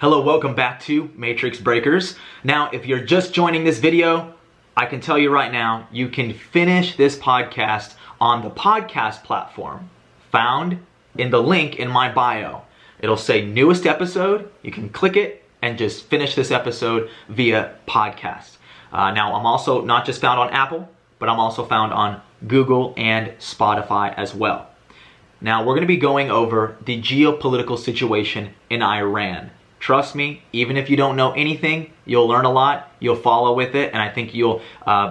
Hello, welcome back to Matrix Breakers. Now, if you're just joining this video, I can tell you right now, you can finish this podcast on the podcast platform found in the link in my bio. It'll say newest episode. You can click it and just finish this episode via podcast. Now, I'm also not just found on Apple, but I'm also found on Google and Spotify as well. Now, we're going to be going over the geopolitical situation in Iran. Trust me, even if you don't know anything, you'll learn a lot, you'll follow with it, and I think you'll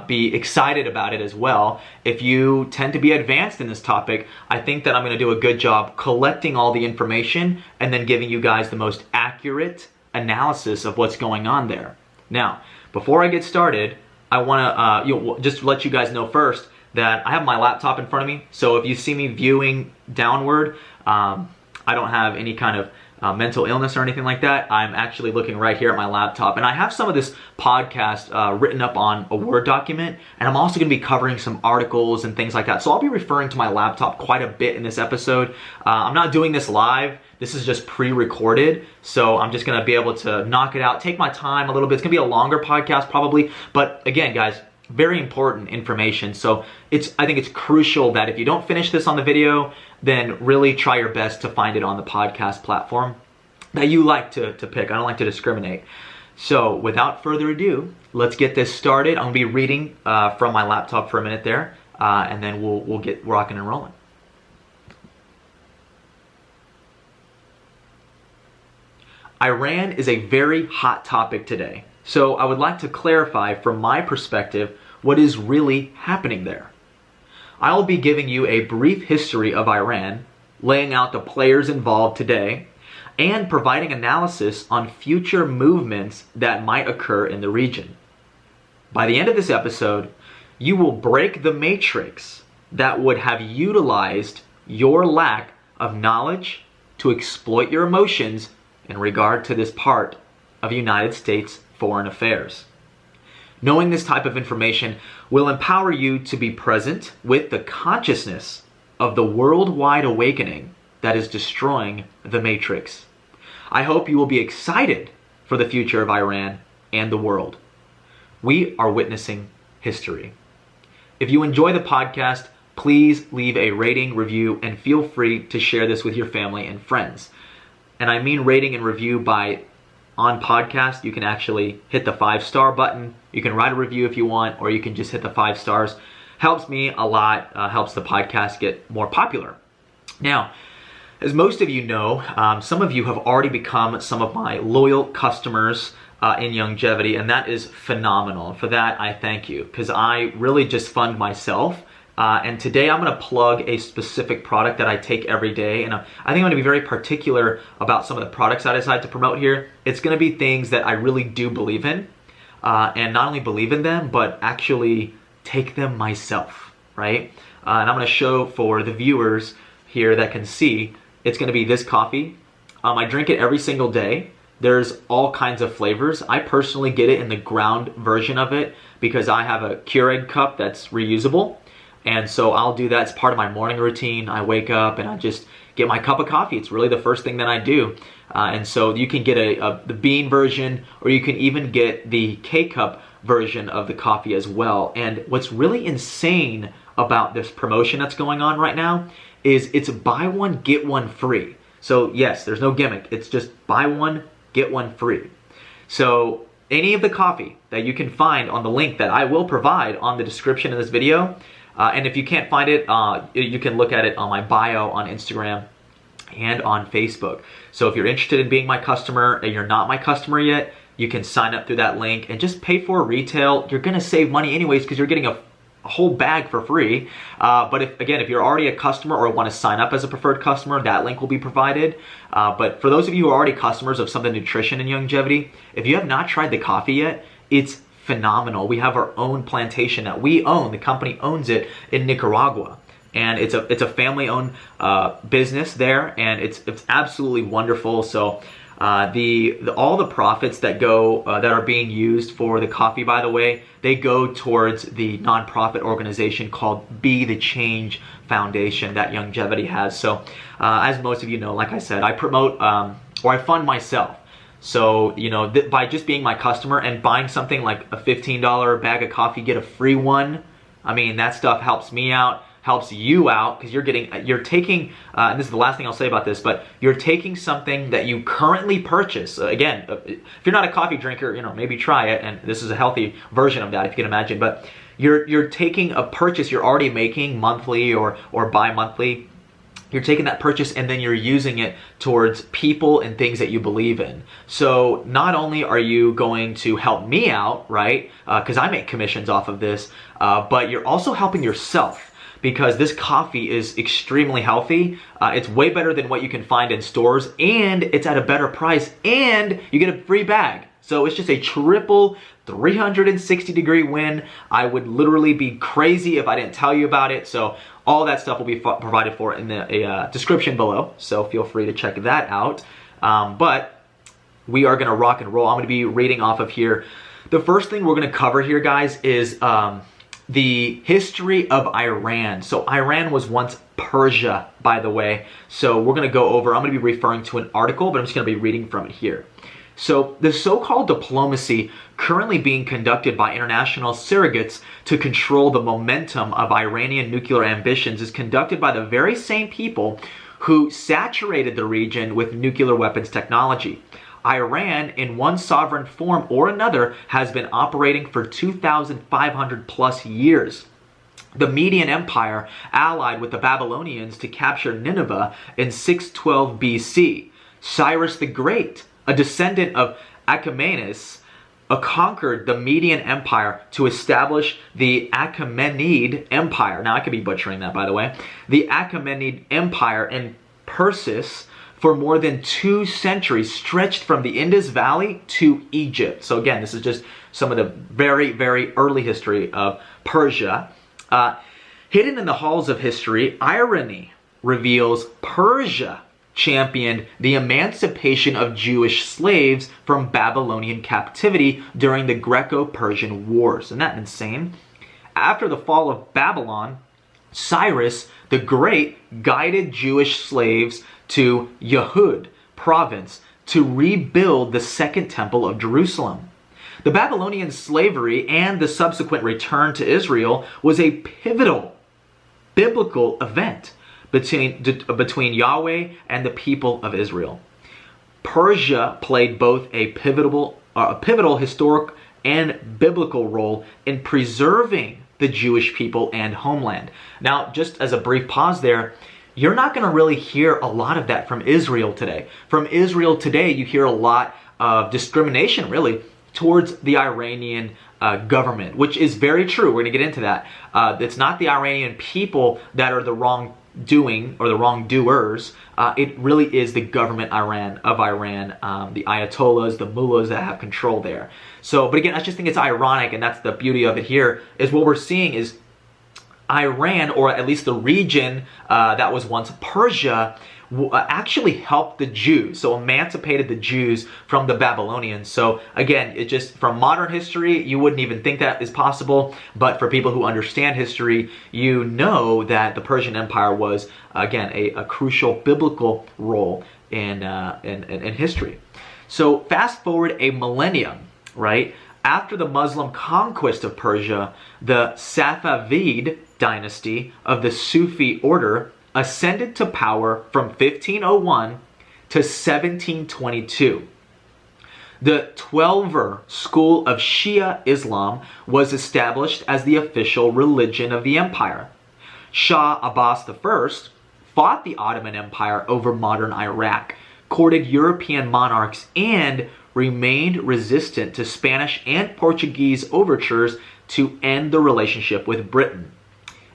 be excited about it as well. If you tend to be advanced in this topic, I think that I'm going to do a good job collecting all the information and then giving you guys the most accurate analysis of what's going on there. Now, before I get started, I want to just let you guys know first that I have my laptop in front of me, so if you see me viewing downward, I don't have any kind of mental illness or anything like that. I'm actually looking right here at my laptop, and I have some of this podcast written up on a Word document, and I'm also going to be covering some articles and things like that. So I'll be referring to my laptop quite a bit in this episode. I'm not doing this live. This is just pre-recorded, so I'm just going to be able to knock it out, take my time a little bit. It's going to be a longer podcast probably, but again, guys, very important information. So I think it's crucial that if you don't finish this on the video, then really try your best to find it on the podcast platform that you like to pick. I don't like to discriminate. So without further ado, let's get this started. I'm gonna be reading from my laptop for a minute there, and then we'll get rocking and rolling. Iran is a very hot topic today. So I would like to clarify from my perspective what is really happening there. I'll be giving you a brief history of Iran, laying out the players involved today, and providing analysis on future movements that might occur in the region. By the end of this episode, you will break the matrix that would have utilized your lack of knowledge to exploit your emotions in regard to this part of United States foreign affairs. Knowing this type of information will empower you to be present with the consciousness of the worldwide awakening that is destroying the matrix. I hope you will be excited for the future of Iran and the world. We are witnessing history. If you enjoy the podcast, please leave a rating, review, and feel free to share this with your family and friends. And I mean rating and review by on podcast, you can actually hit the 5-star button. You can write a review if you want, or you can just hit the 5 stars. Helps me a lot, helps the podcast get more popular. Now, as most of you know, some of you have already become some of my loyal customers in Longevity, and that is phenomenal. For that, I thank you, because I really just fund myself. And today I'm going to plug a specific product that I take every day. And I think I'm going to be very particular about some of the products I decide to promote here. It's going to be things that I really do believe in. And not only believe in them, but actually take them myself, right? And I'm going to show for the viewers here that can see, it's going to be this coffee. I drink it every single day. There's all kinds of flavors. I personally get it in the ground version of it because I have a Keurig cup that's reusable. And so I'll do that as part of my morning routine. I wake up and I just get my cup of coffee. It's really the first thing that I do. And so you can get the bean version, or you can even get the K-cup version of the coffee as well. And what's really insane about this promotion that's going on right now is it's buy one, get one free. So yes, there's no gimmick. It's just buy one, get one free. So any of the coffee that you can find on the link that I will provide on the description of this video, and if you can't find it, you can look at it on my bio on Instagram and on Facebook. So if you're interested in being my customer and you're not my customer yet, you can sign up through that link and just pay for retail. You're going to save money anyways because you're getting a whole bag for free. But if you're already a customer or want to sign up as a preferred customer, that link will be provided. But for those of you who are already customers of Something Nutrition and Longevity, if you have not tried the coffee yet, it's phenomenal. We have our own plantation that we own. The company owns it in Nicaragua, and it's a family-owned business there, and it's absolutely wonderful. So all the profits that go that are being used for the coffee, by the way, they go towards the nonprofit organization called Be the Change Foundation that Longevity has. So as most of you know, like I said, I promote or I fund myself. So, you know, by just being my customer and buying something like a $15 bag of coffee, get a free one, I mean, that stuff helps me out, helps you out, because you're taking, and this is the last thing I'll say about this, but you're taking something that you currently purchase. Again, if you're not a coffee drinker, you know, maybe try it, and this is a healthy version of that, if you can imagine, but you're taking a purchase you're already making monthly or bi-monthly. You're taking that purchase and then you're using it towards people and things that you believe in. So not only are you going to help me out, right, because I make commissions off of this, but you're also helping yourself, because this coffee is extremely healthy. It's way better than what you can find in stores, and it's at a better price, and you get a free bag. So it's just a triple 360-degree win. I would literally be crazy if I didn't tell you about it. So all that stuff will be provided for in the description below. So feel free to check that out. But we are going to rock and roll. I'm going to be reading off of here. The first thing we're going to cover here, guys, is the history of Iran. So Iran was once Persia, by the way. So we're going to go over, I'm going to be referring to an article, but I'm just going to be reading from it here. So the so-called diplomacy currently being conducted by international surrogates to control the momentum of Iranian nuclear ambitions is conducted by the very same people who saturated the region with nuclear weapons technology. Iran, in one sovereign form or another, has been operating for 2,500 plus years. The Median Empire allied with the Babylonians to capture Nineveh in 612 BC. Cyrus the Great, a descendant of Achaemenus, conquered the Median Empire to establish the Achaemenid Empire. Now, I could be butchering that, by the way. The Achaemenid Empire in Persis for more than 2 centuries, stretched from the Indus Valley to Egypt. So again, this is just some of the very, very early history of Persia. Hidden in the halls of history, irony reveals Persia championed the emancipation of Jewish slaves from Babylonian captivity during the Greco-Persian Wars. Isn't that insane? After the fall of Babylon, Cyrus the Great guided Jewish slaves to Yehud province to rebuild the Second Temple of Jerusalem. The Babylonian slavery and the subsequent return to Israel was a pivotal biblical event between Yahweh and the people of Israel. Persia played both a pivotal historic and biblical role in preserving the Jewish people and homeland. Now, just as a brief pause there, you're not going to really hear a lot of that from Israel today. From Israel today, you hear a lot of discrimination, really, towards the Iranian government, which is very true. We're going to get into that. It's not the Iranian people that are the wrongdoing or the wrongdoers. It really is the government of Iran, the Ayatollahs, the mullahs that have control there. So, but again, I just think it's ironic, and that's the beauty of it here, is what we're seeing is Iran, or at least the region that was once Persia, actually helped the Jews, so emancipated the Jews from the Babylonians. So again, it just, from modern history, you wouldn't even think that is possible, but for people who understand history, you know that the Persian Empire was, again, a crucial biblical role in history. So fast forward a millennium, right? After the Muslim conquest of Persia, the Safavid dynasty of the Sufi order ascended to power from 1501 to 1722. The Twelver school of Shia Islam was established as the official religion of the empire. Shah Abbas I fought the Ottoman Empire over modern Iraq, courted European monarchs, and remained resistant to Spanish and Portuguese overtures to end the relationship with Britain.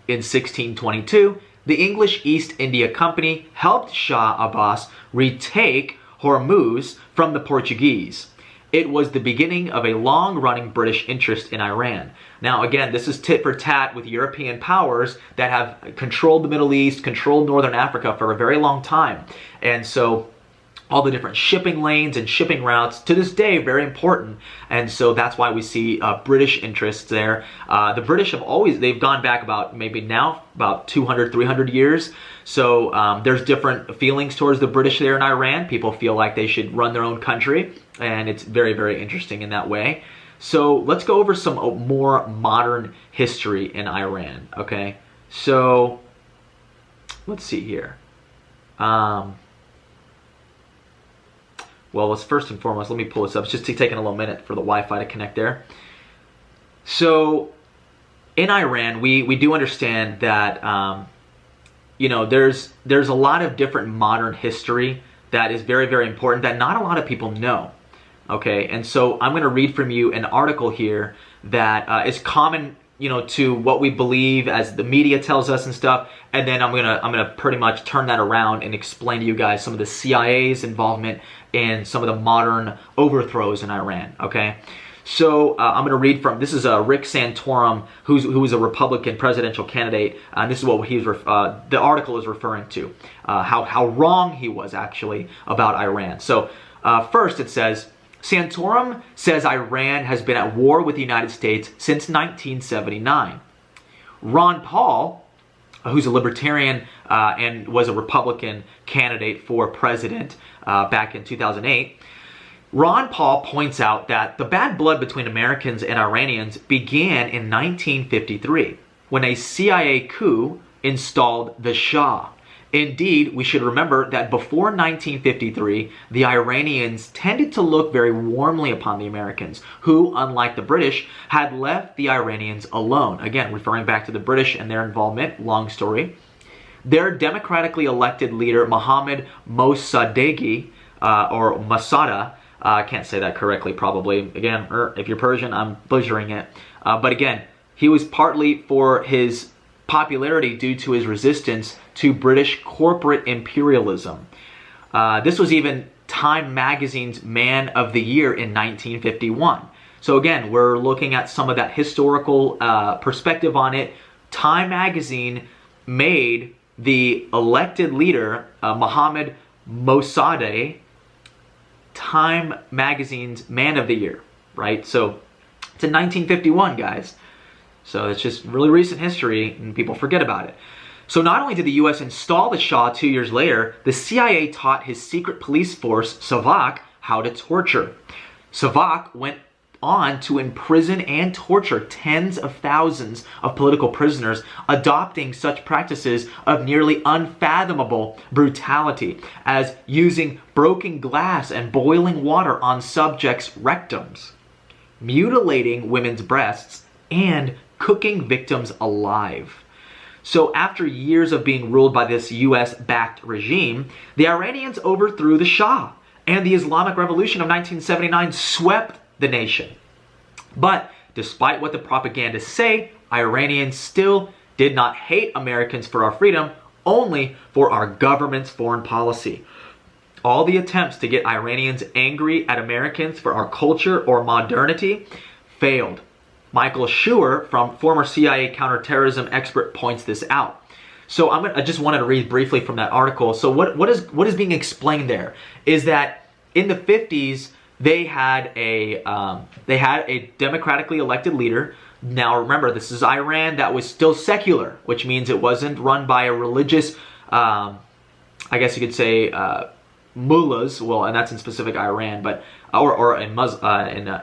In 1622, the English East India Company helped Shah Abbas retake Hormuz from the Portuguese. It was the beginning of a long-running British interest in Iran. Now, again, this is tit for tat with European powers that have controlled the Middle East, controlled Northern Africa for a very long time. And so all the different shipping lanes and shipping routes, to this day, very important. And so that's why we see British interests there. The British have always, they've gone back about, maybe now, about 200, 300 years. So there's different feelings towards the British there in Iran. People feel like they should run their own country. and it's very, very interesting in that way. So let's go over some more modern history in Iran, okay? So let's see here. Well, let's first and foremost, let me pull this up. It's just taking a little minute for the Wi-Fi to connect there. So in Iran, we do understand that, you know, there's a lot of different modern history that is very, very important that not a lot of people know. Okay, and so I'm going to read from you an article here that is common, you know, to what we believe as the media tells us and stuff, and then I'm gonna pretty much turn that around and explain to you guys some of the CIA's involvement in some of the modern overthrows in Iran. Okay, so I'm going to read from, this is Rick Santorum, who is a Republican presidential candidate, and this is what the article is referring to, how wrong he was actually about Iran. So first it says, Santorum says Iran has been at war with the United States since 1979. Ron Paul, who's a libertarian and was a Republican candidate for president back in 2008, Ron Paul points out that the bad blood between Americans and Iranians began in 1953 when a CIA coup installed the Shah. Indeed, we should remember that before 1953, the Iranians tended to look very warmly upon the Americans, who, unlike the British, had left the Iranians alone. Again, referring back to the British and their involvement, long story. Their democratically elected leader, Mohammad Mossadegh, or Masada, I can't say that correctly probably. Again, if you're Persian, I'm butchering it. But again, he was partly for his popularity due to his resistance to British corporate imperialism. This was even Time Magazine's Man of the Year in 1951. So again, we're looking at some of that historical perspective on it. Time Magazine made the elected leader, Mohammad Mossadegh, Time Magazine's Man of the Year, right? So it's in 1951, guys. So it's just really recent history, and people forget about it. So not only did the U.S. install the Shah 2 years later, the CIA taught his secret police force, Savak, how to torture. Savak went on to imprison and torture tens of thousands of political prisoners, adopting such practices of nearly unfathomable brutality as using broken glass and boiling water on subjects' rectums, mutilating women's breasts, and cooking victims alive. So after years of being ruled by this US-backed regime, the Iranians overthrew the Shah, and the Islamic Revolution of 1979 swept the nation. But despite what the propagandists say, Iranians still did not hate Americans for our freedom, only for our government's foreign policy. All the attempts to get Iranians angry at Americans for our culture or modernity failed. Michael Schur, former CIA counterterrorism expert, points this out. So I just wanted to read briefly from that article. So what is being explained there is that in the 50s they had a democratically elected leader. Now remember, this is Iran that was still secular, which means it wasn't run by a religious, I guess you could say, mullahs. Well, and that's in specific Iran, but or in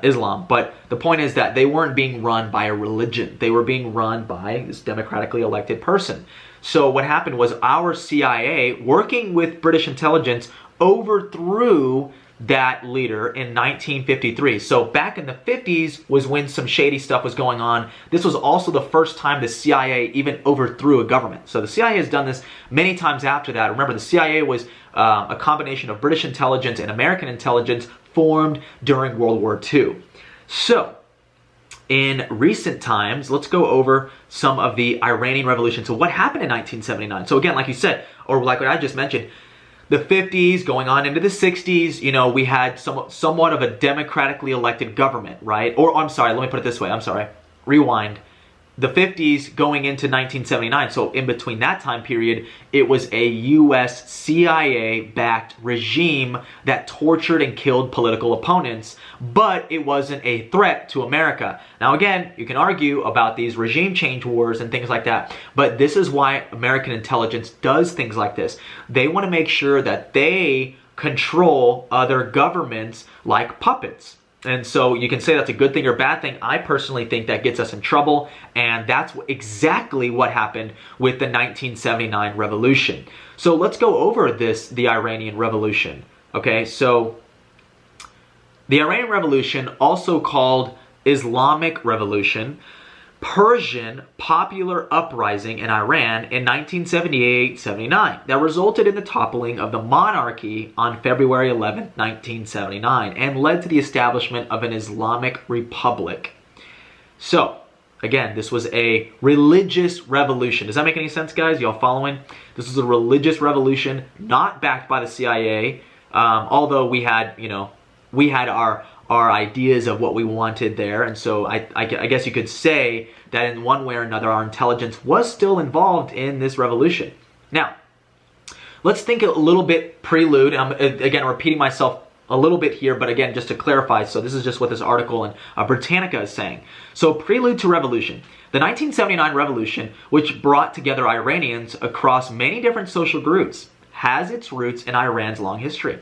Islam. But the point is that they weren't being run by a religion. They were being run by this democratically elected person. So what happened was our CIA, working with British intelligence, overthrew that leader in 1953. So back in the 50s was when some shady stuff was going on. This was also the first time the CIA even overthrew a government. So the CIA has done this many times after that. Remember, the CIA was a combination of British intelligence and American intelligence formed during World War II. So in recent times, let's go over some of the Iranian Revolution. So what happened in 1979? So again, like you said, or like what I just mentioned, the 50s going on into the 60s, you know, we had somewhat of a democratically elected government, right? Or I'm sorry, let me put it this way. I'm sorry. Rewind. The 50s going into 1979. So in between that time period, it was a US CIA-backed regime that tortured and killed political opponents, but it wasn't a threat to America. Now again, you can argue about these regime change wars and things like that, but this is why American intelligence does things like this. They want to make sure that they control other governments like puppets. And so you can say that's a good thing or bad thing. I personally think that gets us in trouble, and that's exactly what happened with the 1979 revolution. So let's go over the Iranian Revolution. Okay, so the Iranian Revolution, also called Islamic Revolution, Persian popular uprising in Iran in 1978-79 that resulted in the toppling of the monarchy on February 11, 1979, and led to the establishment of an Islamic Republic. So, again, this was a religious revolution. Does that make any sense, guys? Y'all following? This was a religious revolution, not backed by the CIA, although we had, we had our ideas of what we wanted there, and so I guess you could say that in one way or another our intelligence was still involved in this revolution. Now, let's think a little bit prelude. I'm again repeating myself a little bit here, but again, just to clarify, so this is just what this article in Britannica is saying. So, prelude to revolution. The 1979 revolution, which brought together Iranians across many different social groups, has its roots in Iran's long history.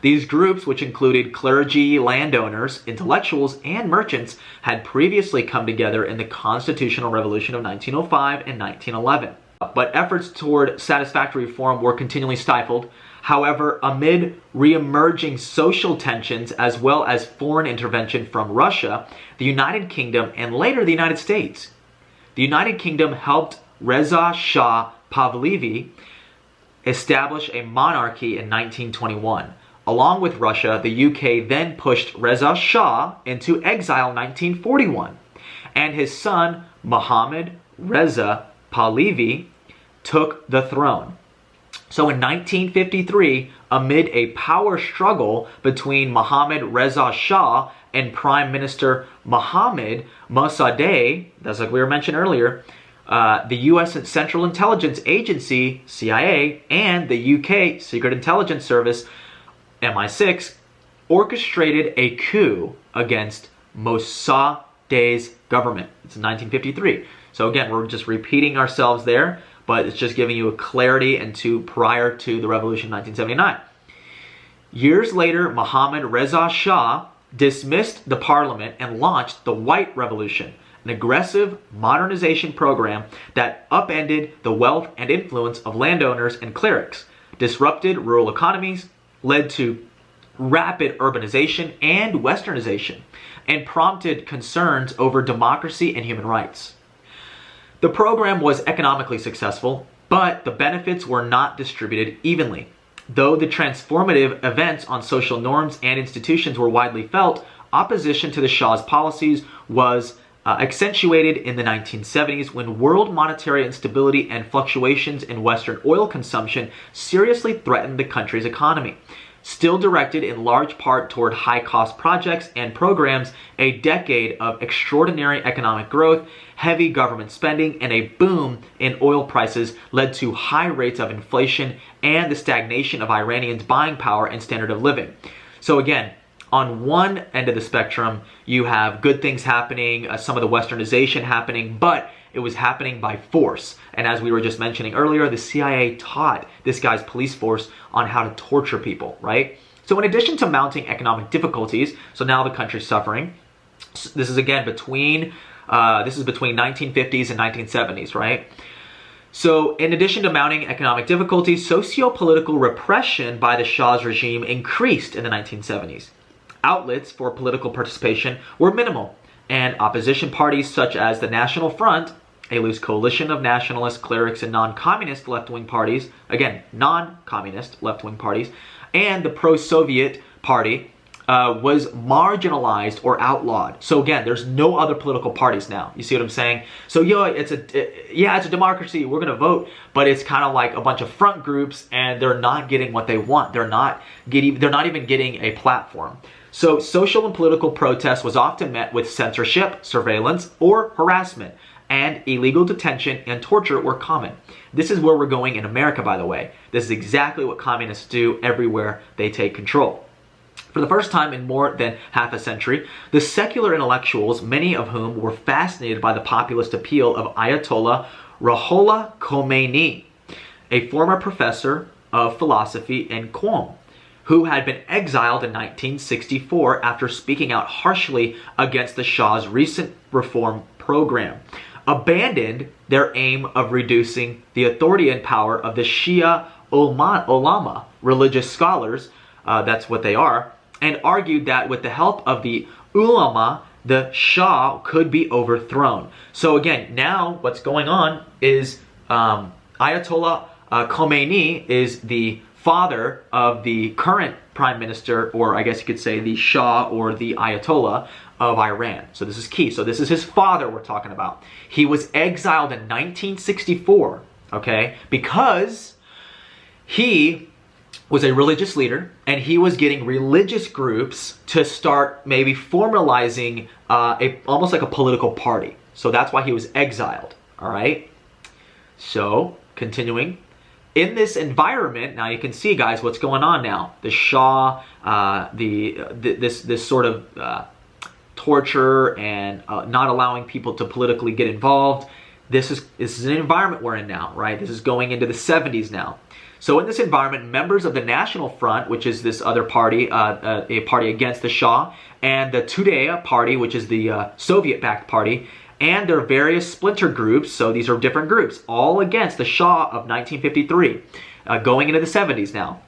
These groups, which included clergy, landowners, intellectuals, and merchants, had previously come together in the Constitutional Revolution of 1905 and 1911. But efforts toward satisfactory reform were continually stifled. However, amid re-emerging social tensions as well as foreign intervention from Russia, the United Kingdom, and later the United States. The United Kingdom helped Reza Shah Pahlavi establish a monarchy in 1921. Along with Russia, the UK then pushed Reza Shah into exile in 1941, and his son, Mohammad Reza Pahlavi, took the throne. So in 1953, amid a power struggle between Mohammad Reza Shah and Prime Minister Mohammad Mossadegh, that's like we were mentioned earlier, the U.S. Central Intelligence Agency, CIA, and the UK Secret Intelligence Service, MI6, orchestrated a coup against Mossadegh's government. It's in 1953. So again, we're just repeating ourselves there, but it's just giving you a clarity into prior to the revolution in 1979. Years later, Mohammad Reza Shah dismissed the parliament and launched the White Revolution, an aggressive modernization program that upended the wealth and influence of landowners and clerics, disrupted rural economies, led to rapid urbanization and westernization, and prompted concerns over democracy and human rights. The program was economically successful, but the benefits were not distributed evenly. Though the transformative events on social norms and institutions were widely felt, opposition to the Shah's policies was accentuated in the 1970s when world monetary instability and fluctuations in Western oil consumption seriously threatened the country's economy. Still directed in large part toward high-cost projects and programs, a decade of extraordinary economic growth, heavy government spending, and a boom in oil prices led to high rates of inflation and the stagnation of Iranians' buying power and standard of living. So again, on one end of the spectrum, you have good things happening, some of the westernization happening, but it was happening by force. And as we were just mentioning earlier, the CIA taught this guy's police force on how to torture people, right? So in addition to mounting economic difficulties, so now the country's suffering. This is again between 1950s and 1970s, right? So in addition to mounting economic difficulties, socio-political repression by the Shah's regime increased in the 1970s. Outlets for political participation were minimal, and opposition parties such as the National Front, a loose coalition of nationalist, clerics, and non-communist left-wing parties, again, non-communist left-wing parties, and the pro-Soviet party was marginalized or outlawed. So again, there's no other political parties now. You see what I'm saying? So it's a democracy. We're gonna vote, but it's kind of like a bunch of front groups, and they're not getting what they want. They're not even getting a platform. So social and political protest was often met with censorship, surveillance, or harassment, and illegal detention and torture were common. This is where we're going in America, by the way. This is exactly what communists do everywhere they take control. For the first time in more than half a century, the secular intellectuals, many of whom were fascinated by the populist appeal of Ayatollah Ruhollah Khomeini, a former professor of philosophy in Qom, who had been exiled in 1964 after speaking out harshly against the Shah's recent reform program, abandoned their aim of reducing the authority and power of the Shia ulama, religious scholars, that's what they are, and argued that with the help of the ulama, the Shah could be overthrown. So again, now what's going on is Ayatollah Khomeini is the father of the current prime minister, or I guess you could say the Shah or the Ayatollah of Iran. So this is key. So this is his father we're talking about. He was exiled in 1964, okay, because he was a religious leader, and he was getting religious groups to start maybe formalizing almost like a political party. So that's why he was exiled, all right? So, continuing. In this environment, now you can see, guys, what's going on now. The Shah, this sort of torture and not allowing people to politically get involved. This is an environment we're in now, right? This is going into the 70s now. So in this environment, members of the National Front, which is this other party, a party against the Shah, and the Tudeh party, which is the Soviet-backed party, and their various splinter groups, so these are different groups, all against the Shah of 1953, going into the 70s now.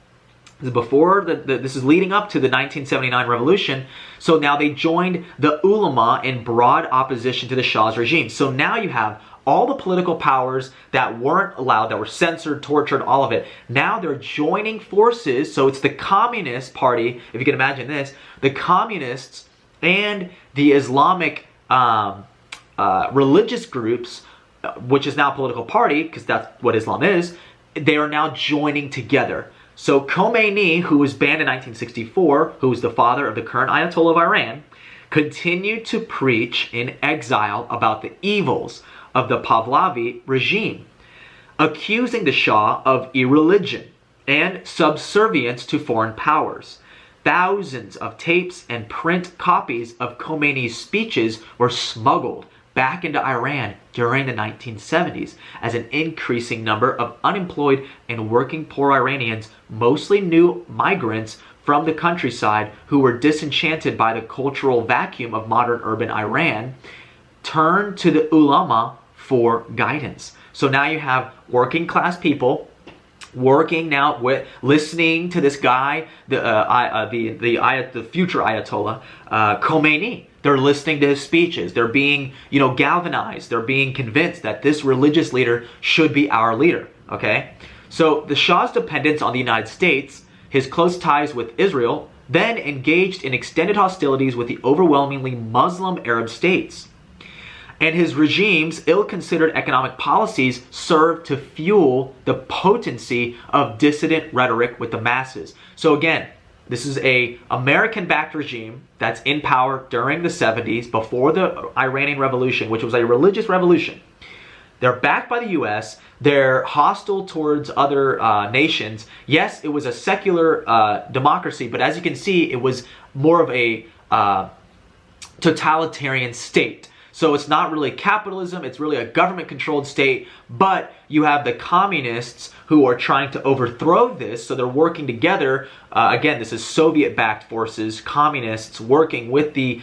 This is before, this is leading up to the 1979 revolution, so now they joined the ulama in broad opposition to the Shah's regime. So now you have all the political powers that weren't allowed, that were censored, tortured, all of it. Now they're joining forces, so it's the Communist Party, if you can imagine this, the Communists and the Islamic religious groups, which is now a political party, because that's what Islam is, they are now joining together. So Khomeini, who was banned in 1964, who was the father of the current Ayatollah of Iran, continued to preach in exile about the evils of the Pahlavi regime, accusing the Shah of irreligion and subservience to foreign powers. Thousands of tapes and print copies of Khomeini's speeches were smuggled back into Iran during the 1970s as an increasing number of unemployed and working poor Iranians, mostly new migrants from the countryside who were disenchanted by the cultural vacuum of modern urban Iran, turned to the ulama for guidance. So now you have working class people working now with listening to this guy, the future Ayatollah Khomeini. They're listening to his speeches. They're being, galvanized. They're being convinced that this religious leader should be our leader. Okay, so the Shah's dependence on the United States, his close ties with Israel, then engaged in extended hostilities with the overwhelmingly Muslim Arab states. And his regime's ill-considered economic policies served to fuel the potency of dissident rhetoric with the masses. So again, this is a American-backed regime that's in power during the 70s, before the Iranian Revolution, which was a religious revolution. They're backed by the U.S. They're hostile towards other nations. Yes, it was a secular democracy, but as you can see, it was more of a totalitarian state. So it's not really capitalism, it's really a government-controlled state, but you have the communists who are trying to overthrow this, so they're working together. Again, this is Soviet-backed forces, communists working with the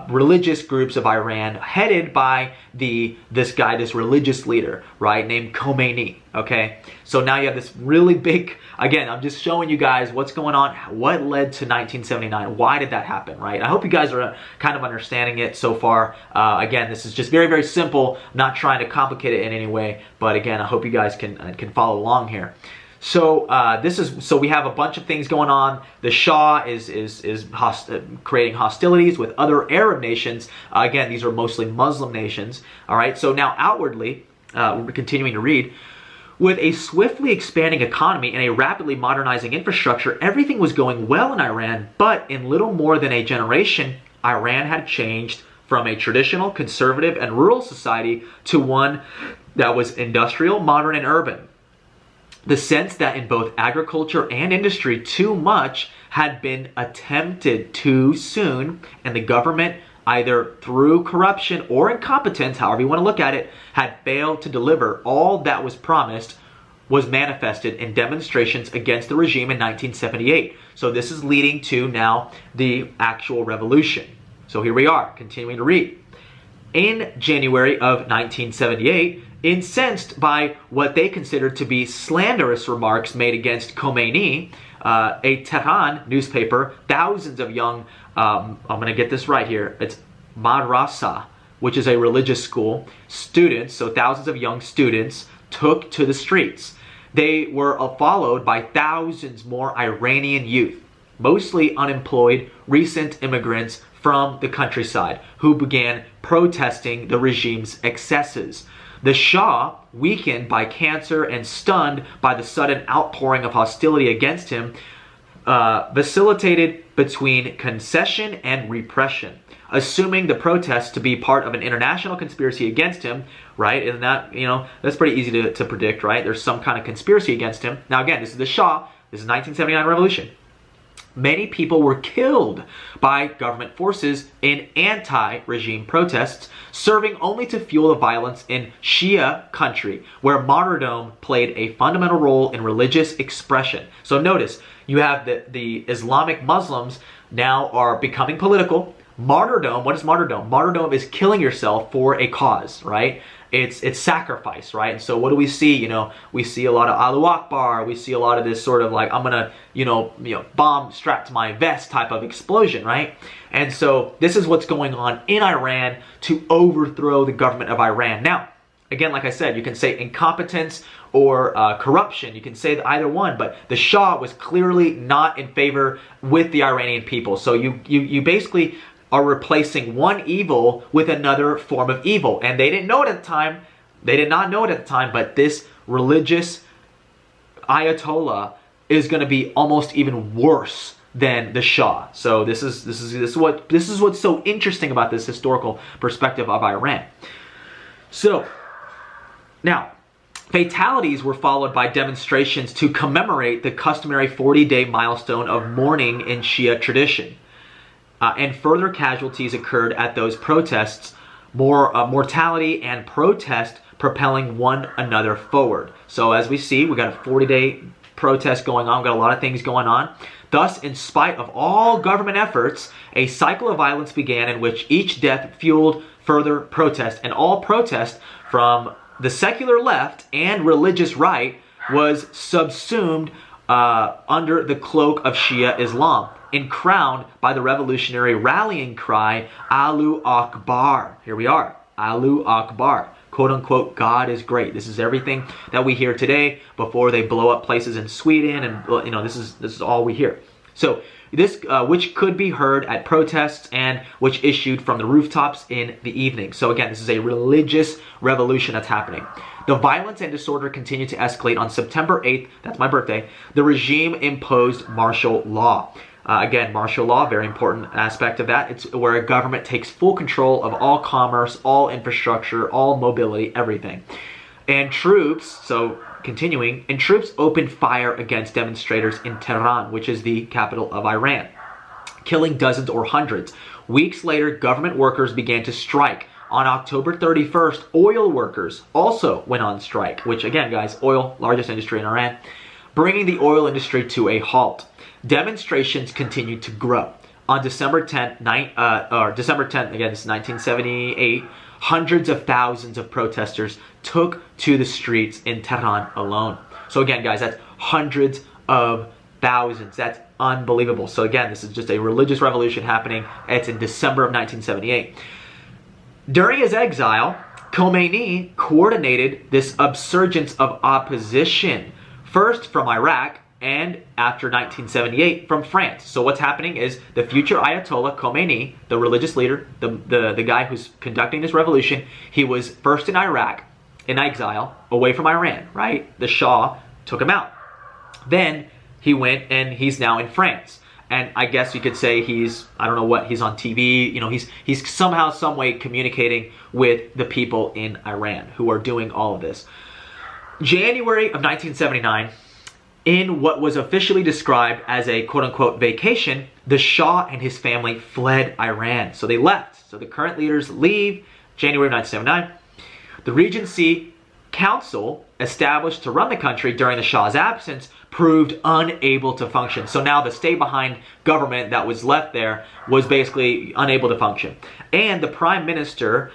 religious groups of Iran, headed by this religious leader, right, named Khomeini, okay? So now you have this really big, again, I'm just showing you guys what's going on, what led to 1979, why did that happen, right? I hope you guys are kind of understanding it so far. Again, this is just very, very simple, not trying to complicate it in any way, but again, I hope you guys can follow along here. So we have a bunch of things going on. The Shah is creating hostilities with other Arab nations. Again, these are mostly Muslim nations. All right. So now outwardly, we're continuing to read. With a swiftly expanding economy and a rapidly modernizing infrastructure, everything was going well in Iran. But in little more than a generation, Iran had changed from a traditional, conservative, and rural society to one that was industrial, modern, and urban. The sense that in both agriculture and industry too much had been attempted too soon, and the government, either through corruption or incompetence, however you want to look at it, had failed to deliver all that was promised, was manifested in demonstrations against the regime in 1978. So this is leading to now the actual revolution. So here we are, continuing to read. In January of 1978, incensed by what they considered to be slanderous remarks made against Khomeini, a Tehran newspaper, thousands of young, I'm going to get this right here, it's madrasa, which is a religious school, students, so thousands of young students, took to the streets. They were followed by thousands more Iranian youth, mostly unemployed, recent immigrants from the countryside, who began protesting the regime's excesses. The Shah, weakened by cancer and stunned by the sudden outpouring of hostility against him, vacillated between concession and repression, assuming the protests to be part of an international conspiracy against him, right? And that, that's pretty easy to predict, right? There's some kind of conspiracy against him. Now again, this is the Shah. This is 1979 revolution. Many people were killed by government forces in anti-regime protests, serving only to fuel the violence in Shia country, where martyrdom played a fundamental role in religious expression. So notice, you have the Islamic Muslims now are becoming political. Martyrdom, what is martyrdom? Martyrdom is killing yourself for a cause, right? It's sacrifice, right? And so what do we see? We see a lot of Allahu Akbar. We see a lot of this sort of like, I'm gonna, bomb strapped to my vest type of explosion, right? And so this is what's going on in Iran to overthrow the government of Iran. Now, again, like I said, you can say incompetence or corruption. You can say either one, but the Shah was clearly not in favor with the Iranian people. So you basically are replacing one evil with another form of evil. And they didn't know it at the time. They did not know it at the time, but this religious Ayatollah is going to be almost even worse than the Shah. So this is what's so interesting about this historical perspective of Iran. So now, fatalities were followed by demonstrations to commemorate the customary 40-day milestone of mourning in Shia tradition. And further casualties occurred at those protests, more mortality and protest propelling one another forward. So as we see, we got a 40-day protest going on. We've got a lot of things going on. Thus, in spite of all government efforts, a cycle of violence began in which each death fueled further protest. And all protest from the secular left and religious right was subsumed under the cloak of Shia Islam, and crowned by the revolutionary rallying cry, Allahu Akbar. Here we are, Allahu Akbar. Quote unquote, God is great. This is everything that we hear today before they blow up places in Sweden, and this is all we hear. So this, which could be heard at protests and which issued from the rooftops in the evening. So again, this is a religious revolution that's happening. The violence and disorder continued to escalate. On September 8th, that's my birthday, the regime imposed martial law. Again, martial law, very important aspect of that. It's where a government takes full control of all commerce, all infrastructure, all mobility, everything. And troops, so continuing, and troops opened fire against demonstrators in Tehran, which is the capital of Iran, killing dozens or hundreds. Weeks later, government workers began to strike. On October 31st, oil workers also went on strike, which again, guys, oil, largest industry in Iran, bringing the oil industry to a halt. Demonstrations continued to grow. On December 10th, again, this is 1978, hundreds of thousands of protesters took to the streets in Tehran alone. So again, guys, that's hundreds of thousands. That's unbelievable. So again, this is just a religious revolution happening. It's in December of 1978. During his exile, Khomeini coordinated this upsurgence of opposition, first from Iraq, and after 1978 from France. So what's happening is the future Ayatollah Khomeini, the religious leader, the guy who's conducting this revolution, he was first in Iraq, in exile, away from Iran, right? The Shah took him out. Then he went and he's now in France. And I guess you could say he's, I don't know what, he's on TV, he's somehow, some way communicating with the people in Iran who are doing all of this. January of 1979, in what was officially described as a quote-unquote vacation, the Shah and his family fled Iran. So they left. So the current leaders leave January of 1979. The Regency Council established to run the country during the Shah's absence proved unable to function. So now the stay-behind government that was left there was basically unable to function. And the prime minister,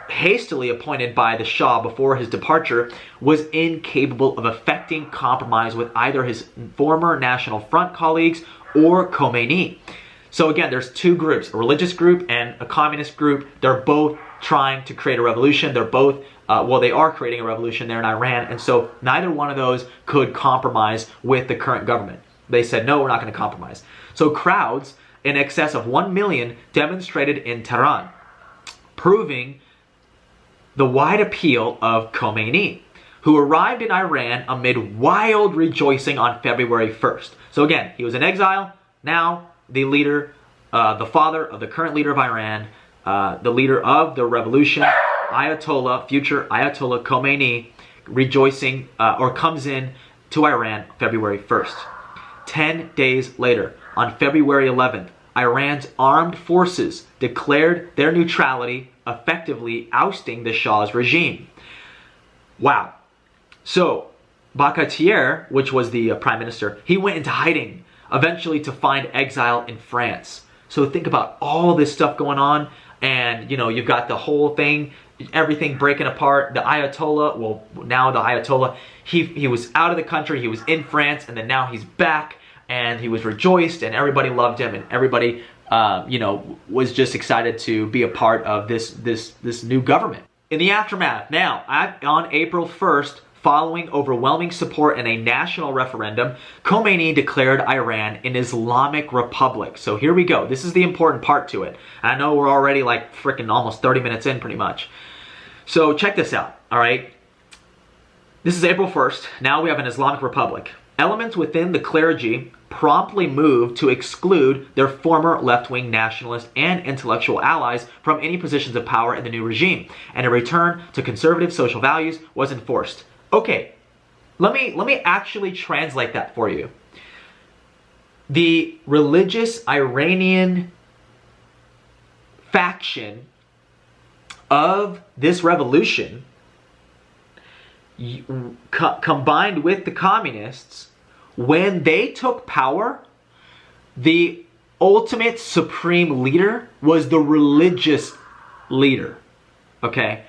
hastily appointed by the Shah before his departure, was incapable of effecting compromise with either his former National Front colleagues or Khomeini. So again, there's two groups, a religious group and a communist group. They're both trying to create a revolution. They're both, they are creating a revolution there in Iran. And so neither one of those could compromise with the current government. They said, no, we're not going to compromise. So crowds in excess of 1 million demonstrated in Tehran, proving the wide appeal of Khomeini, who arrived in Iran amid wild rejoicing on February 1st. So again, he was in exile. Now the leader, the father of the current leader of Iran, the leader of the revolution, Ayatollah, future Ayatollah Khomeini, rejoicing or comes in to Iran February 1st. 10 days later, on February 11th, Iran's armed forces declared their neutrality, effectively ousting the Shah's regime. Wow. So, Bakatier, which was the prime minister, he went into hiding, eventually to find exile in France. So think about all this stuff going on, and you've got the whole thing, everything breaking apart. The Ayatollah, well, now the Ayatollah, he was out of the country, he was in France, and then now he's back, and he was rejoiced, and everybody loved him, and everybody was just excited to be a part of this new government. In the aftermath, now, on April 1st, following overwhelming support in a national referendum, Khomeini declared Iran an Islamic Republic. So here we go. This is the important part to it. And I know we're already like freaking almost 30 minutes in pretty much. So check this out, all right? This is April 1st. Now we have an Islamic Republic. Elements within the clergy promptly moved to exclude their former left-wing nationalist and intellectual allies from any positions of power in the new regime, and a return to conservative social values was enforced. Okay, let me actually translate that for you. The religious Iranian faction of this revolution, combined with the communists, when they took power, the ultimate supreme leader was the religious leader, okay?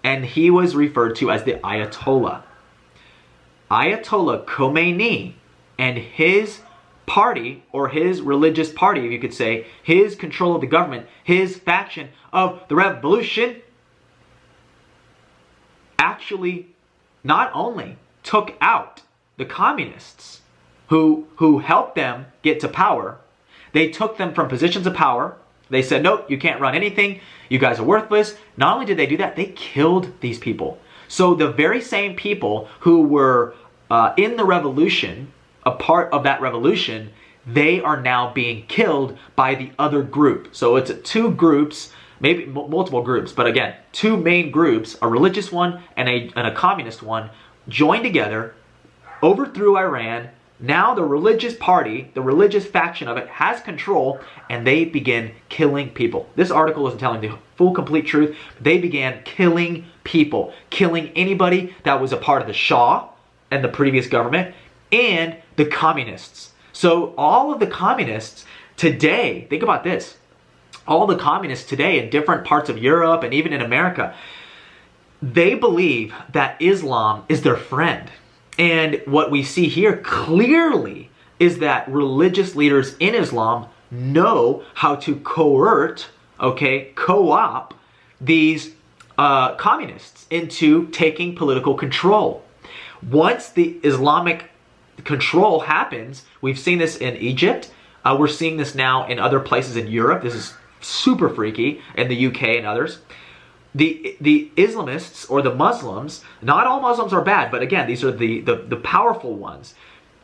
And he was referred to as the Ayatollah. Ayatollah Khomeini and his party, or his religious party, if you could say, his control of the government, his faction of the revolution, actually not only took out the communists who helped them get to power, they took them from positions of power. They said, nope, you can't run anything. You guys are worthless. Not only did they do that, they killed these people. So the very same people who were in the revolution, a part of that revolution, they are now being killed by the other group. So it's two groups, maybe multiple groups, but again, two main groups, a religious one and a communist one, joined together, overthrew Iran. Now the religious party, the religious faction of it, has control, and they begin killing people. This article isn't telling the full, complete truth. They began killing people, killing anybody that was a part of the Shah and the previous government, and the communists. So all of the communists today, think about this, all the communists today in different parts of Europe and even in America, they believe that Islam is their friend. And what we see here clearly is that religious leaders in Islam know how to co-opt these communists into taking political control. Once the Islamic control happens, we've seen this in Egypt, we're seeing this now in other places in Europe. This is super freaky, in the UK and others. The Islamists, or the Muslims, not all Muslims are bad, but again, these are the powerful ones.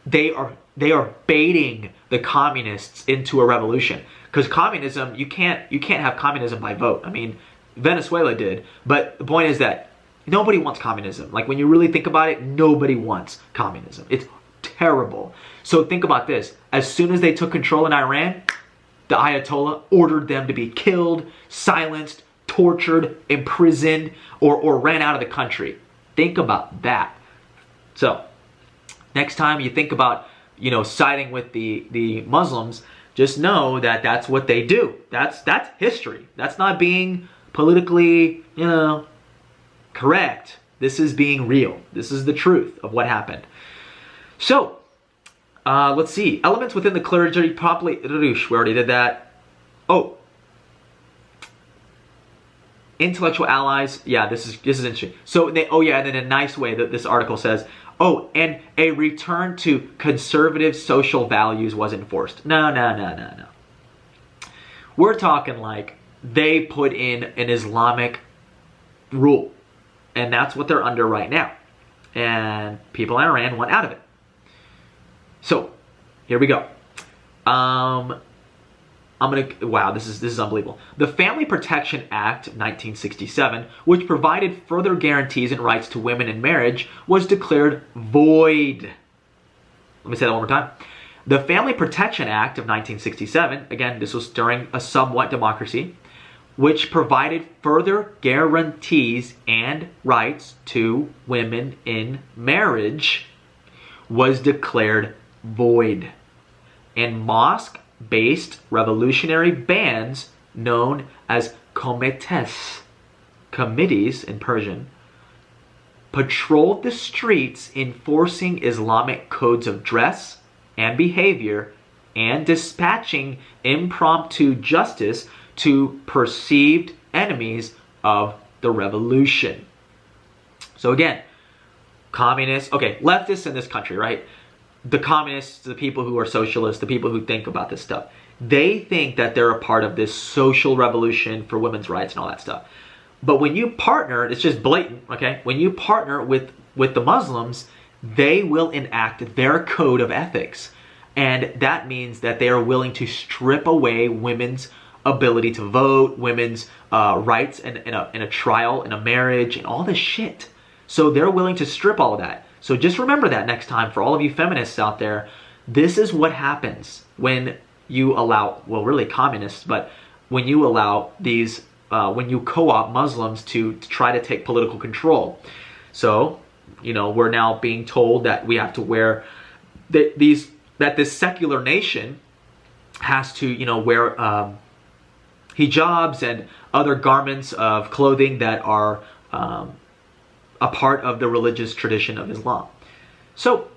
They are baiting the communists into a revolution. Because communism, you can't have communism by vote. I mean, Venezuela did, but the point is that nobody wants communism. Like, when you really think about it, nobody wants communism. It's terrible. So think about this. As soon as they took control in Iran, the Ayatollah ordered them to be killed, silenced, tortured, imprisoned, or ran out of the country. Think about that. So next time you think about, siding with the Muslims, just know that that's what they do. That's history. That's not being politically, correct. This is being real. This is the truth of what happened. So, let's see. Elements within the clergy properly... We already did that. Oh. Intellectual allies. Yeah, this is interesting. So, and then in a nice way that this article says, and a return to conservative social values was enforced. No. We're talking like they put in an Islamic rule. And that's what they're under right now. And people in Iran want out of it. So, here we go. Wow, this is unbelievable. The Family Protection Act of 1967, which provided further guarantees and rights to women in marriage, was declared void. Let me say that one more time. The Family Protection Act of 1967, again, this was during a somewhat democracy, which provided further guarantees and rights to women in marriage, was declared void. And mosque-based revolutionary bands known as comites, committees in Persian, patrolled the streets enforcing Islamic codes of dress and behavior and dispatching impromptu justice to perceived enemies of the revolution. So again, communists, leftists in this country, right? The communists, the people who are socialists, the people who think about this stuff, they think that they're a part of this social revolution for women's rights and all that stuff. But when you partner, it's just blatant, okay? When you partner with the Muslims, they will enact their code of ethics. And that means that they are willing to strip away women's ability to vote, women's rights in a trial, in a marriage, and all this shit. So they're willing to strip all of that. So just remember that next time for all of you feminists out there. This is what happens when you allow, well, really communists, but when you allow these, when you co-opt Muslims to try to take political control. So, we're now being told that we have to wear that this secular nation has to, wear hijabs and other garments of clothing that are a part of the religious tradition of Islam. So,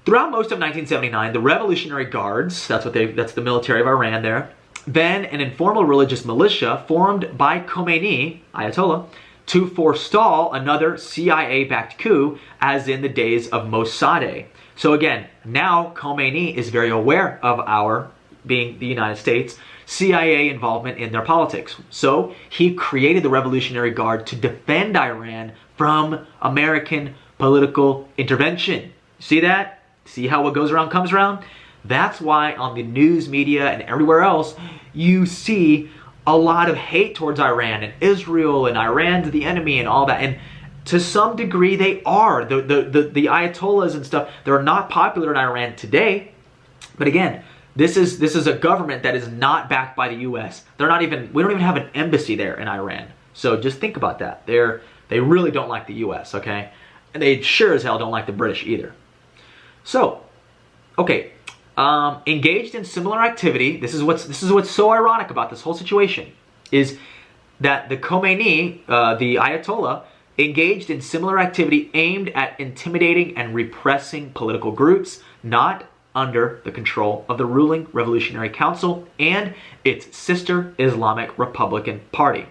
throughout most of 1979, the Revolutionary Guards, that's the military of Iran there, then an informal religious militia formed by Khomeini, Ayatollah, to forestall another CIA-backed coup, as in the days of Mossadegh. So again, now Khomeini is very aware of our, being the United States, CIA involvement in their politics. So he created the Revolutionary Guard to defend Iran from American political intervention. See that? See how what goes around comes around? That's why on the news media and everywhere else, you see a lot of hate towards Iran and Israel and Iran's the enemy and all that. And to some degree they are. The Ayatollahs and stuff, they're not popular in Iran today. But again, this is a government that is not backed by the US. We don't even have an embassy there in Iran. So just think about that. They really don't like the US, okay? And they sure as hell don't like the British either. So, okay, engaged in similar activity. This is what's so ironic about this whole situation, is that the Khomeini, the Ayatollah, engaged in similar activity aimed at intimidating and repressing political groups not under the control of the ruling Revolutionary Council and its sister Islamic Republican Party,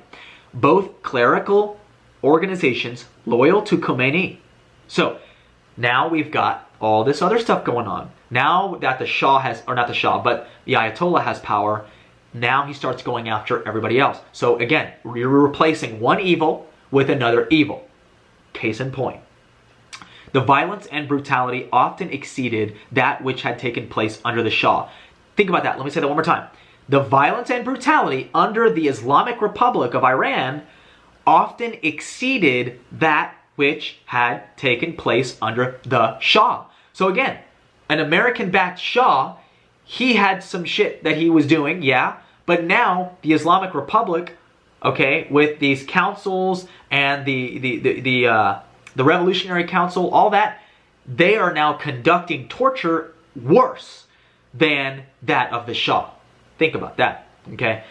both clerical organizations loyal to Khomeini. So now we've got all this other stuff going on. Now that the Shah has, or not the Shah, but the Ayatollah has power, now he starts going after everybody else. So again, we're replacing one evil with another evil. Case in point. The violence and brutality often exceeded that which had taken place under the Shah. Think about that. Let me say that one more time. The violence and brutality under the Islamic Republic of Iran often exceeded that which had taken place under the Shah. So again, an American-backed Shah, he had some shit that he was doing, yeah, but now the Islamic Republic, okay, with these councils and the Revolutionary Council, all that, they are now conducting torture worse than that of the Shah. Think about that, okay?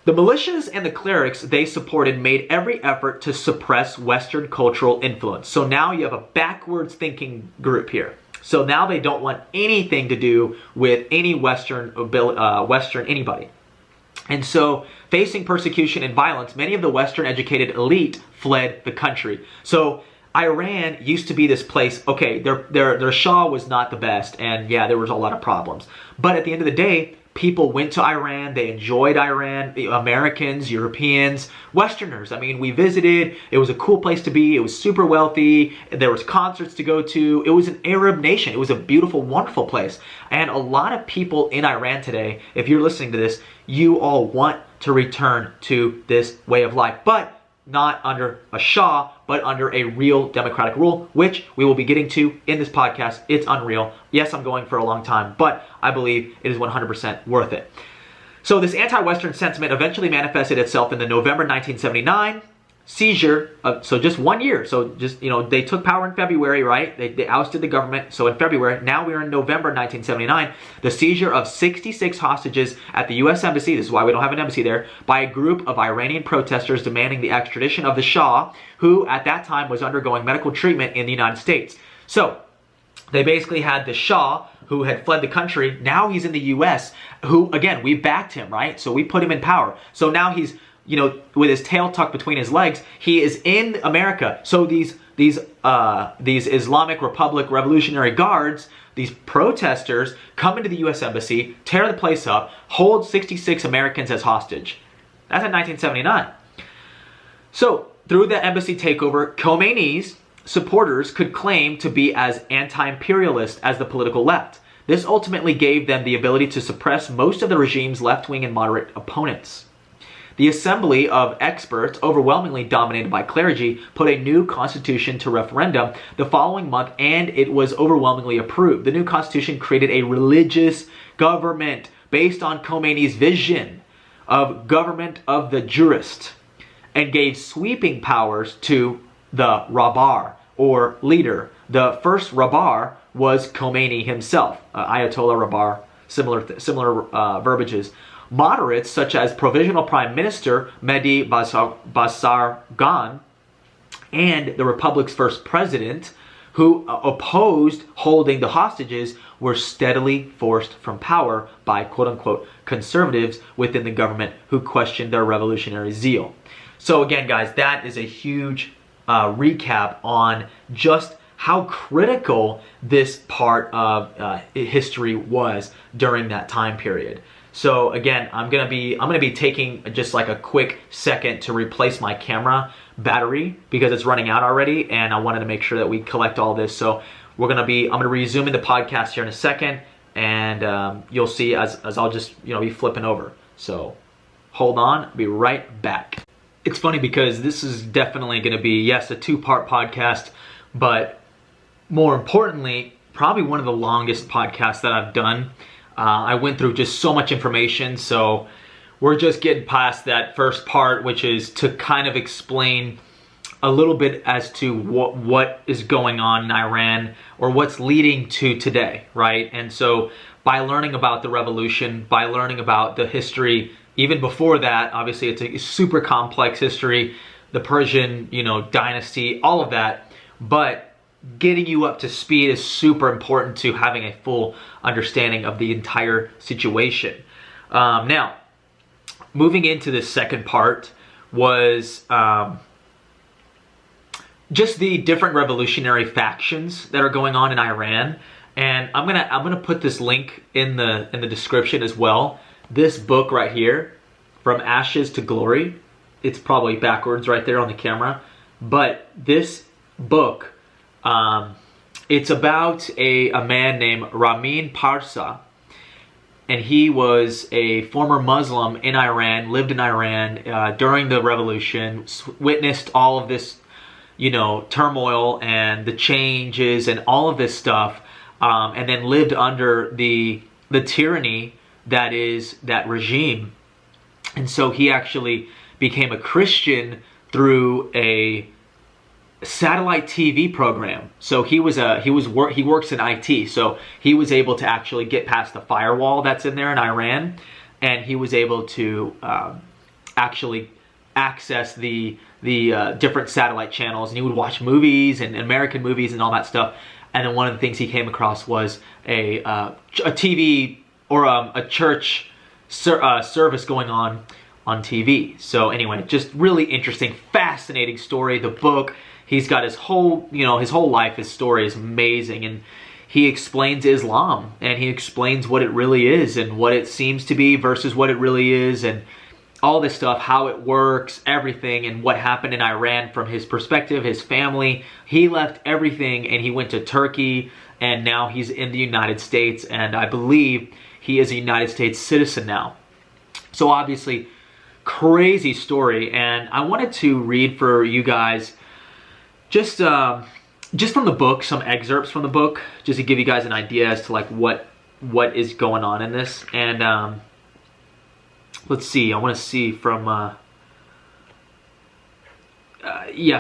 The militias and the clerics they supported made every effort to suppress Western cultural influence. So now you have a backwards thinking group here. So now they don't want anything to do with any Western anybody. And so, facing persecution and violence, many of the Western educated elite fled the country. So Iran used to be this place, okay, their Shah was not the best, and yeah, there was a lot of problems. But at the end of the day, people went to Iran, they enjoyed Iran, the Americans, Europeans, Westerners. I mean, we visited, it was a cool place to be, it was super wealthy, there was concerts to go to, it was an Arab nation, it was a beautiful, wonderful place. And a lot of people in Iran today, if you're listening to this, you all want to return to this way of life, but not under a Shah, but under a real democratic rule, which we will be getting to in this podcast. It's unreal. Yes, I'm going for a long time, but I believe it is 100% worth it. So this anti-Western sentiment eventually manifested itself in the November 1979 seizure of, so just 1 year. So just, you know, they took power in February, right? They ousted the government. So in February, now we're in November 1979, the seizure of 66 hostages at the U.S. Embassy, this is why we don't have an embassy there, by a group of Iranian protesters demanding the extradition of the Shah, who at that time was undergoing medical treatment in the United States. So they basically had the Shah, who had fled the country. Now he's in the U.S., who, again, we backed him, right? So we put him in power. So now he's, you know, with his tail tucked between his legs, he is in America. So these Islamic Republic Revolutionary Guards, these protesters, come into the U.S. Embassy, tear the place up, hold 66 Americans as hostage. That's in 1979. So through the embassy takeover, Khomeini's supporters could claim to be as anti-imperialist as the political left. This ultimately gave them the ability to suppress most of the regime's left-wing and moderate opponents. The assembly of experts, overwhelmingly dominated by clergy, put a new constitution to referendum the following month, and it was overwhelmingly approved. The new constitution created a religious government based on Khomeini's vision of government of the jurist, and gave sweeping powers to the Rahbar, or leader. The first Rahbar was Khomeini himself, Ayatollah Rahbar, similar verbiages. Moderates, such as Provisional Prime Minister Mehdi Basargan and the Republic's first president, who opposed holding the hostages, were steadily forced from power by quote-unquote conservatives within the government who questioned their revolutionary zeal. So again, guys, that is a huge recap on just how critical this part of history was during that time period. So again, I'm gonna be taking just like a quick second to replace my camera battery because it's running out already, and I wanted to make sure that we collect all this. So I'm gonna resume the podcast here in a second, and you'll see as I'll just be flipping over. So hold on, I'll be right back. It's funny because this is definitely gonna be, yes, a two-part podcast, but more importantly, probably one of the longest podcasts that I've done. I went through just so much information, so we're just getting past that first part, which is to kind of explain a little bit as to what is going on in Iran, or what's leading to today, right? And so by learning about the revolution, by learning about the history, even before that, obviously it's a super complex history, the Persian, dynasty, all of that, but getting you up to speed is super important to having a full understanding of the entire situation. Now, moving into the second part was just the different revolutionary factions that are going on in Iran, and I'm gonna put this link in the description as well. This book right here, From Ashes to Glory, it's probably backwards right there on the camera, but this book, it's about a man named Ramin Parsa, and he was a former Muslim in Iran, lived in Iran during the revolution, witnessed all of this, turmoil and the changes and all of this stuff, and then lived under the tyranny that is that regime. And so he actually became a Christian through satellite TV program. So he works in IT, so he was able to actually get past the firewall that's in there in Iran, and he was able to actually access the different satellite channels, and he would watch movies and American movies and all that stuff. And then one of the things he came across was a TV or a church service going on TV. So anyway, just really interesting, fascinating story. The book, he's got his whole life, his story is amazing, and he explains Islam, and he explains what it really is and what it seems to be versus what it really is, and all this stuff, how it works, everything, and what happened in Iran from his perspective, his family. He left everything and he went to Turkey, and now he's in the United States, and I believe he is a United States citizen now. So obviously, crazy story, and I wanted to read for you guys just from the book, some excerpts from the book, just to give you guys an idea as to like what is going on in this. And let's see, I want to see from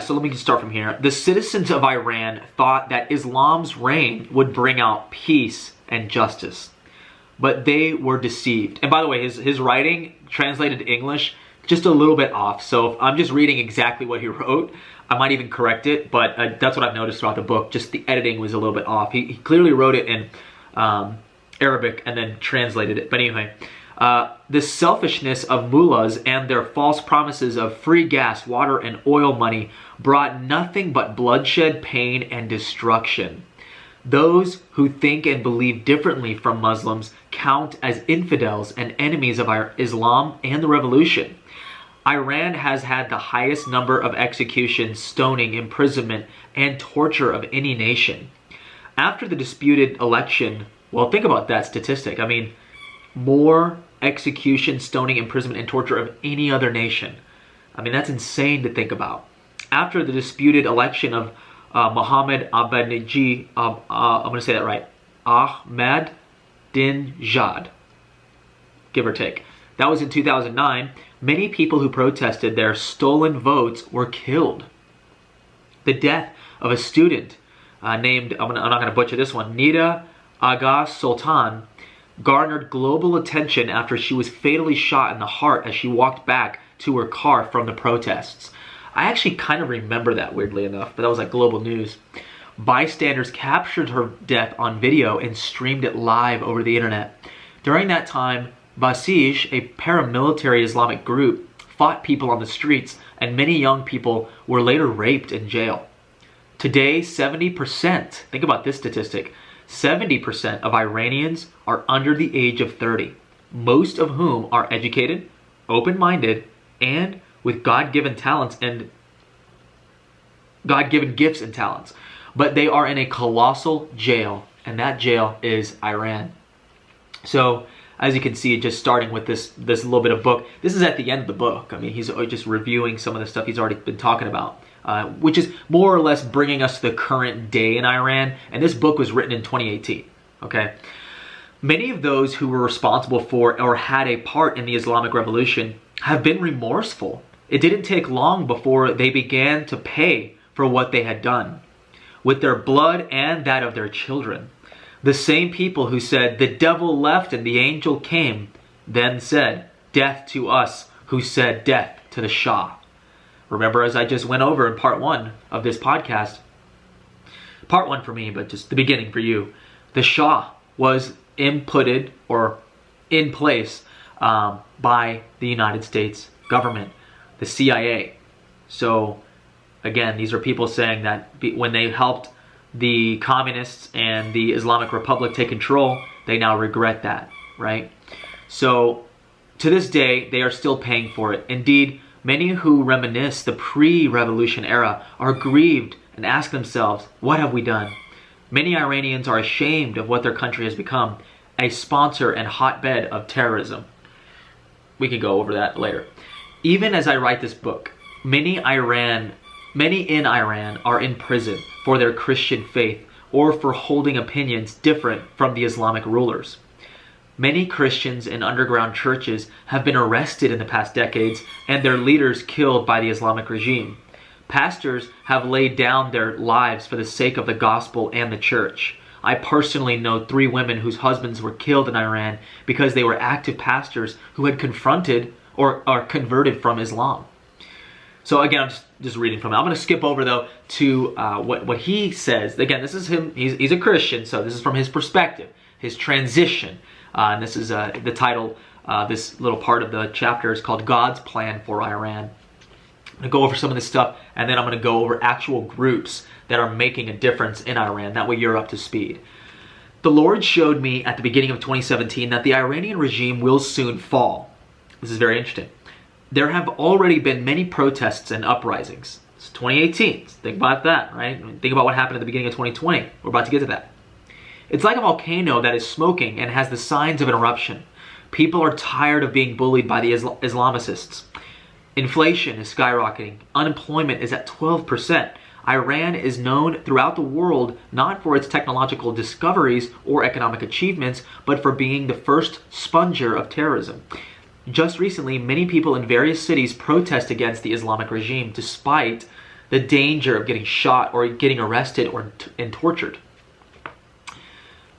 so let me just start from here. The citizens of Iran thought that Islam's reign would bring out peace and justice, but they were deceived. And by the way, his writing translated to English just a little bit off, so if I'm just reading exactly what he wrote, I might even correct it, but that's what I've noticed throughout the book. Just the editing was a little bit off. He clearly wrote it in Arabic and then translated it. But anyway, the selfishness of mullahs and their false promises of free gas, water, and oil money brought nothing but bloodshed, pain, and destruction. Those who think and believe differently from Muslims count as infidels and enemies of Islam and the revolution. Iran has had the highest number of executions, stoning, imprisonment, and torture of any nation. After the disputed election, well, think about that statistic. I mean, more execution, stoning, imprisonment, and torture of any other nation. I mean, that's insane to think about. After the disputed election of Mohammed Ahmadinejad, I'm going to say that right, Ahmadinejad, give or take. That was in 2009. Many people who protested their stolen votes were killed. The death of a student named, I'm not going to butcher this one, Nida Aga Sultan, garnered global attention after she was fatally shot in the heart as she walked back to her car from the protests. I actually kind of remember that, weirdly enough, but that was like global news. Bystanders captured her death on video and streamed it live over the internet. During that time, Basij, a paramilitary Islamic group, fought people on the streets, and many young people were later raped in jail. Today, 70%, think about this statistic, 70% of Iranians are under the age of 30, most of whom are educated, open-minded, and with God-given talents and God-given gifts and talents. But they are in a colossal jail, and that jail is Iran. So, as you can see, just starting with this little bit of book, this is at the end of the book. I mean, he's just reviewing some of the stuff he's already been talking about, which is more or less bringing us to the current day in Iran. And this book was written in 2018, okay? Many of those who were responsible for or had a part in the Islamic Revolution have been remorseful. It didn't take long before they began to pay for what they had done with their blood and that of their children. The same people who said, "The devil left and the angel came," then said, "Death to us," who said, "Death to the Shah." Remember, as I just went over in part 1 of this podcast, part 1 for me, but just the beginning for you, the Shah was inputted or in place by the United States government, the CIA. So again, these are people saying that when they helped the communists and the Islamic Republic take control, they now regret that, right? So to this day, they are still paying for it. Indeed, many who reminisce the pre-revolution era are grieved and ask themselves, what have we done? Many Iranians are ashamed of what their country has become, a sponsor and hotbed of terrorism. We can go over that later. Even as I write this book, many in Iran are in prison for their Christian faith or for holding opinions different from the Islamic rulers. Many Christians in underground churches have been arrested in the past decades and their leaders killed by the Islamic regime. Pastors have laid down their lives for the sake of the gospel and the church. I personally know 3 women whose husbands were killed in Iran because they were active pastors who had confronted or converted from Islam. So again, I'm just reading from it. I'm going to skip over, though, to what he says. Again, this is him. He's a Christian, so this is from his perspective, his transition. And this is the title. This little part of the chapter is called God's Plan for Iran. I'm going to go over some of this stuff, and then I'm going to go over actual groups that are making a difference in Iran. That way you're up to speed. The Lord showed me at the beginning of 2017 that the Iranian regime will soon fall. This is very interesting. There have already been many protests and uprisings. It's 2018. Think about that, right? Think about what happened at the beginning of 2020. We're about to get to that. It's like a volcano that is smoking and has the signs of an eruption. People are tired of being bullied by the Islamicists. Inflation is skyrocketing. Unemployment is at 12%. Iran is known throughout the world not for its technological discoveries or economic achievements, but for being the first sponger of terrorism. Just recently, many people in various cities protest against the Islamic regime despite the danger of getting shot or getting arrested and tortured.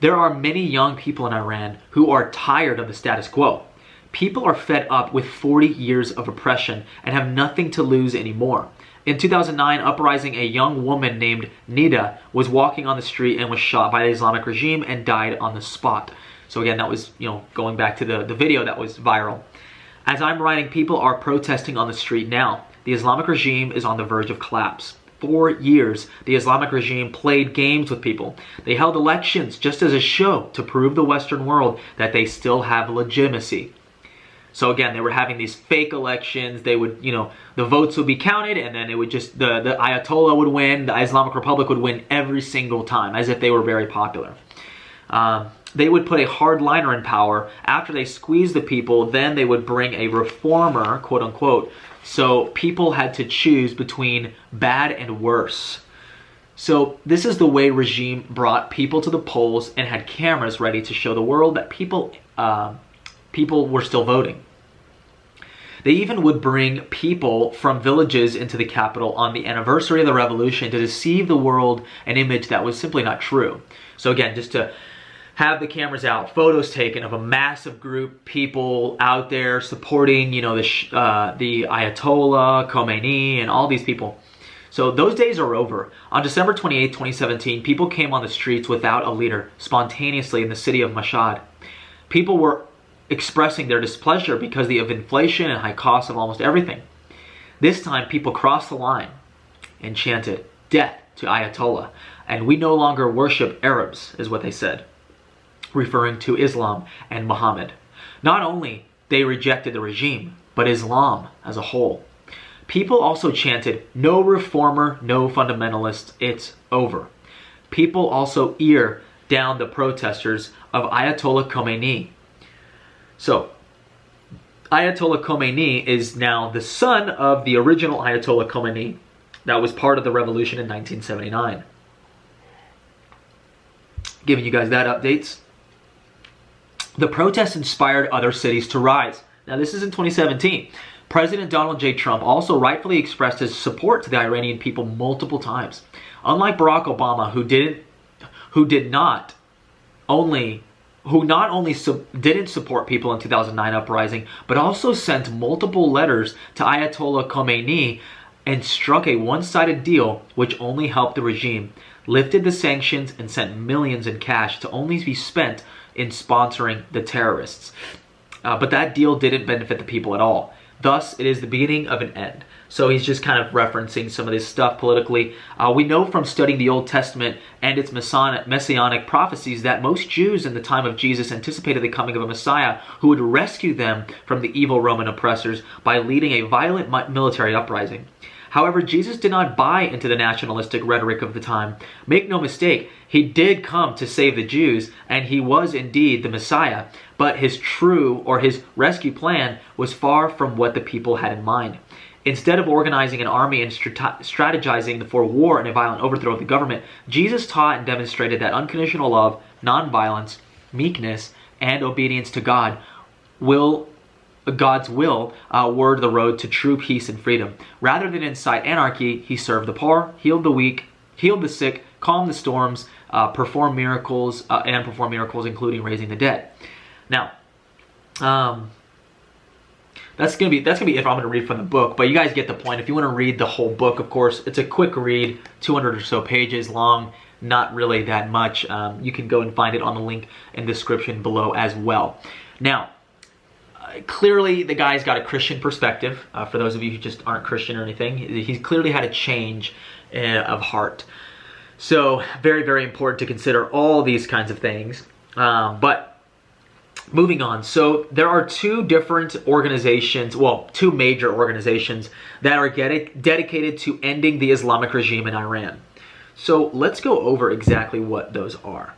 There are many young people in Iran who are tired of the status quo. People are fed up with 40 years of oppression and have nothing to lose anymore. In 2009, uprising, a young woman named Nida was walking on the street and was shot by the Islamic regime and died on the spot. So again, that was, going back to the video that was viral. As I'm writing, people are protesting on the street now. The Islamic regime is on the verge of collapse. For years, the Islamic regime played games with people. They held elections just as a show to prove the Western world that they still have legitimacy. So again, they were having these fake elections. They would, the votes would be counted, and then it would just, the Ayatollah would win, the Islamic Republic would win every single time, as if they were very popular. They would put a hardliner in power. After they squeezed the people, then they would bring a reformer, quote unquote. So people had to choose between bad and worse. So this is the way regime brought people to the polls and had cameras ready to show the world that people were still voting. They even would bring people from villages into the capital on the anniversary of the revolution to deceive the world an image that was simply not true. So again, just to have the cameras out, photos taken of a massive group, people out there supporting, the Ayatollah, Khomeini, and all these people. So those days are over. On December 28, 2017, people came on the streets without a leader, spontaneously in the city of Mashhad. People were expressing their displeasure because of inflation and high costs of almost everything. This time, people crossed the line and chanted, "Death to Ayatollah," and "We no longer worship Arabs," is what they said, referring to Islam and Muhammad. Not only they rejected the regime, but Islam as a whole. People also chanted, "No reformer, no fundamentalist, it's over." People also ear down the protesters of Ayatollah Khomeini. So, Ayatollah Khomeini is now the son of the original Ayatollah Khomeini that was part of the revolution in 1979. Giving you guys that updates. The protests inspired other cities to rise. Now this is in 2017. President Donald J. Trump also rightfully expressed his support to the Iranian people multiple times. Unlike Barack Obama, who not only didn't support people in 2009 uprising, but also sent multiple letters to Ayatollah Khomeini and struck a one-sided deal which only helped the regime, lifted the sanctions, and sent millions in cash to only be spent in sponsoring the terrorists. But that deal didn't benefit the people at all. Thus, it is the beginning of an end. So he's just kind of referencing some of this stuff politically. We know from studying the Old Testament and its messianic prophecies that most Jews in the time of Jesus anticipated the coming of a Messiah who would rescue them from the evil Roman oppressors by leading a violent military uprising. However, Jesus did not buy into the nationalistic rhetoric of the time. Make no mistake, he did come to save the Jews, and he was indeed the Messiah, but his rescue plan was far from what the people had in mind. Instead of organizing an army and strategizing for war and a violent overthrow of the government, Jesus taught and demonstrated that unconditional love, nonviolence, meekness, and obedience to God will God's will were the road to true peace and freedom. Rather than incite anarchy, he served the poor, healed the weak, healed the sick, calmed the storms, performed miracles, including raising the dead. Now, that's gonna be if I'm gonna read from the book, but you guys get the point. If you want to read the whole book, of course, it's a quick read, 200 or so pages long, not really that much. You can go and find it on the link in the description below as well. Now, clearly the guy's got a Christian perspective. For those of you who just aren't Christian or anything, he's clearly had a change of heart. So very, very important to consider all these kinds of things. But moving on, so there are two different organizations, well, two major organizations that are dedicated to ending the Islamic regime in Iran. So let's go over exactly what those are.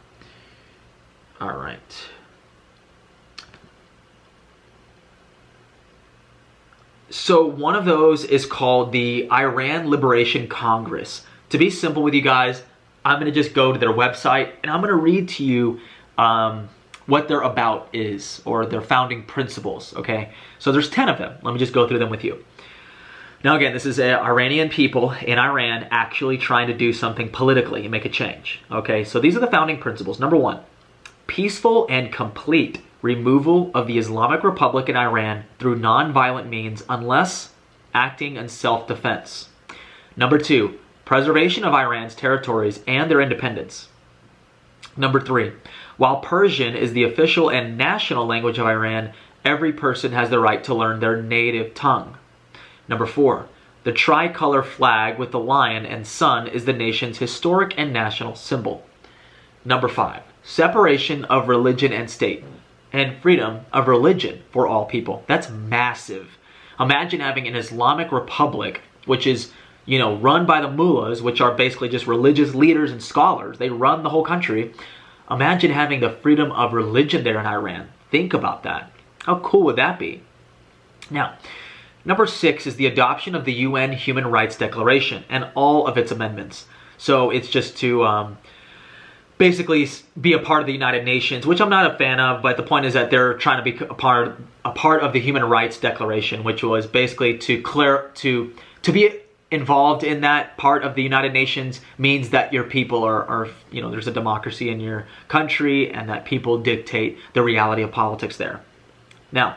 All right. So one of those is called the Iran Liberation Congress. To be simple with you guys, I'm going to just go to their website and I'm going to read to you what their about is, or their founding principles, okay? So there's 10 of them. Let me just go through them with you. Now again, this is Iranian people in Iran actually trying to do something politically and make a change, okay? So these are the founding principles. Number 1, peaceful and complete removal of the Islamic Republic in Iran through non-violent means unless acting in self-defense. Number 2, preservation of Iran's territories and their independence. Number 3, while Persian is the official and national language of Iran, every person has the right to learn their native tongue. Number 4, the tricolor flag with the lion and sun is the nation's historic and national symbol. Number 5, separation of religion and state, and freedom of religion for all people. That's massive. Imagine having an Islamic Republic, which is, you know, run by the mullahs, which are basically just religious leaders and scholars. They run the whole country. Imagine having the freedom of religion there in Iran. Think about that. How cool would that be? Now, number 6 is the adoption of the UN Human Rights Declaration and all of its amendments. So it's just to basically be a part of the United Nations, which I'm not a fan of, but the point is that they're trying to be a part of the Human Rights Declaration, which was basically to be involved in that part of the United Nations means that your people are, you know, there's a democracy in your country and that people dictate the reality of politics there. Now,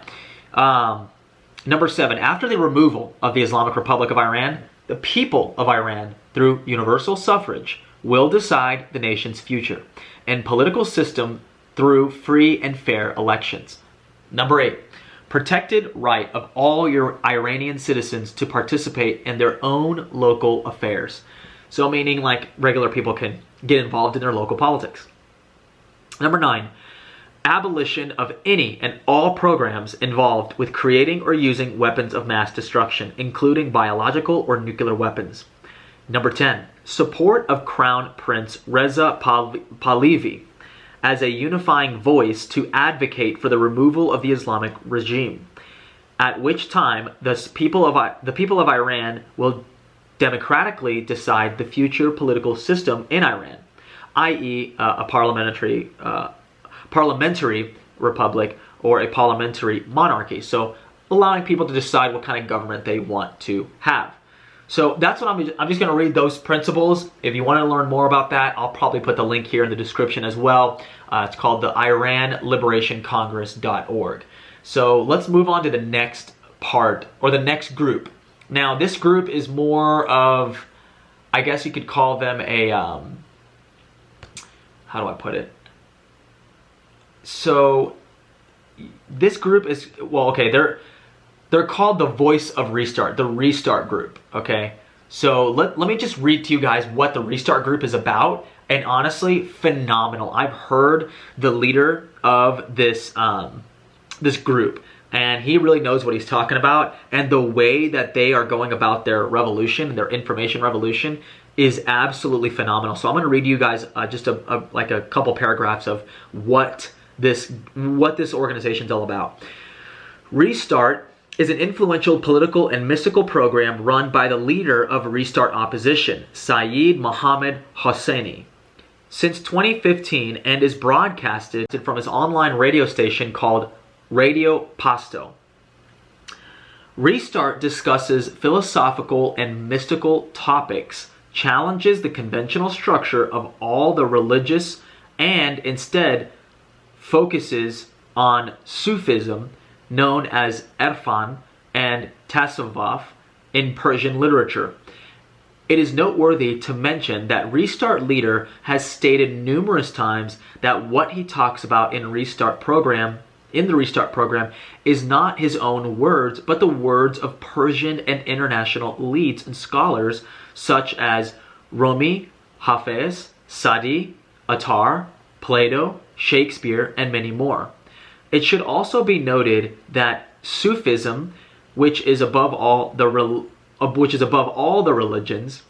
number 7, after the removal of the Islamic Republic of Iran, the people of Iran, through universal suffrage, will decide the nation's future and political system through free and fair elections. Number 8, protected right of all your Iranian citizens to participate in their own local affairs. So meaning like regular people can get involved in their local politics. Number 9, abolition of any and all programs involved with creating or using weapons of mass destruction, including biological or nuclear weapons. Number 10, support of Crown Prince Reza Pahlavi as a unifying voice to advocate for the removal of the Islamic regime, at which time the people of Iran will democratically decide the future political system in Iran, i.e. a parliamentary republic or a parliamentary monarchy. So allowing people to decide what kind of government they want to have. So that's what I'm just going to read those principles. If you want to learn more about that, I'll probably put the link here in the description as well. It's called the IranLiberationCongress.org. So let's move on to the next part, or the next group. Now this group is more of, I guess you could call them a, how do I put it? So this group is, well, okay, they're called the Voice of Restart, the Restart Group, okay? So let me just read to you guys what the Restart Group is about, and honestly, phenomenal. I've heard the leader of this, this group, and he really knows what he's talking about, and the way that they are going about their revolution, their information revolution, is absolutely phenomenal. So I'm going to read you guys just like a couple paragraphs of what this organization is all about. Restart is an influential political and mystical program run by the leader of Restart opposition, Saeed Mohammed Hosseini, since 2015, and is broadcasted from his online radio station called Radio Pasto. Restart discusses philosophical and mystical topics, challenges the conventional structure of all the religious, and instead focuses on Sufism, known as Irfan and Tasawwuf in Persian literature. It is noteworthy to mention that Restart leader has stated numerous times that what he talks about in the Restart program is not his own words, but the words of Persian and international elites and scholars such as Rumi, Hafez, Sadi, Attar, Plato, Shakespeare, and many more. It should also be noted that Sufism, which is above all the religions,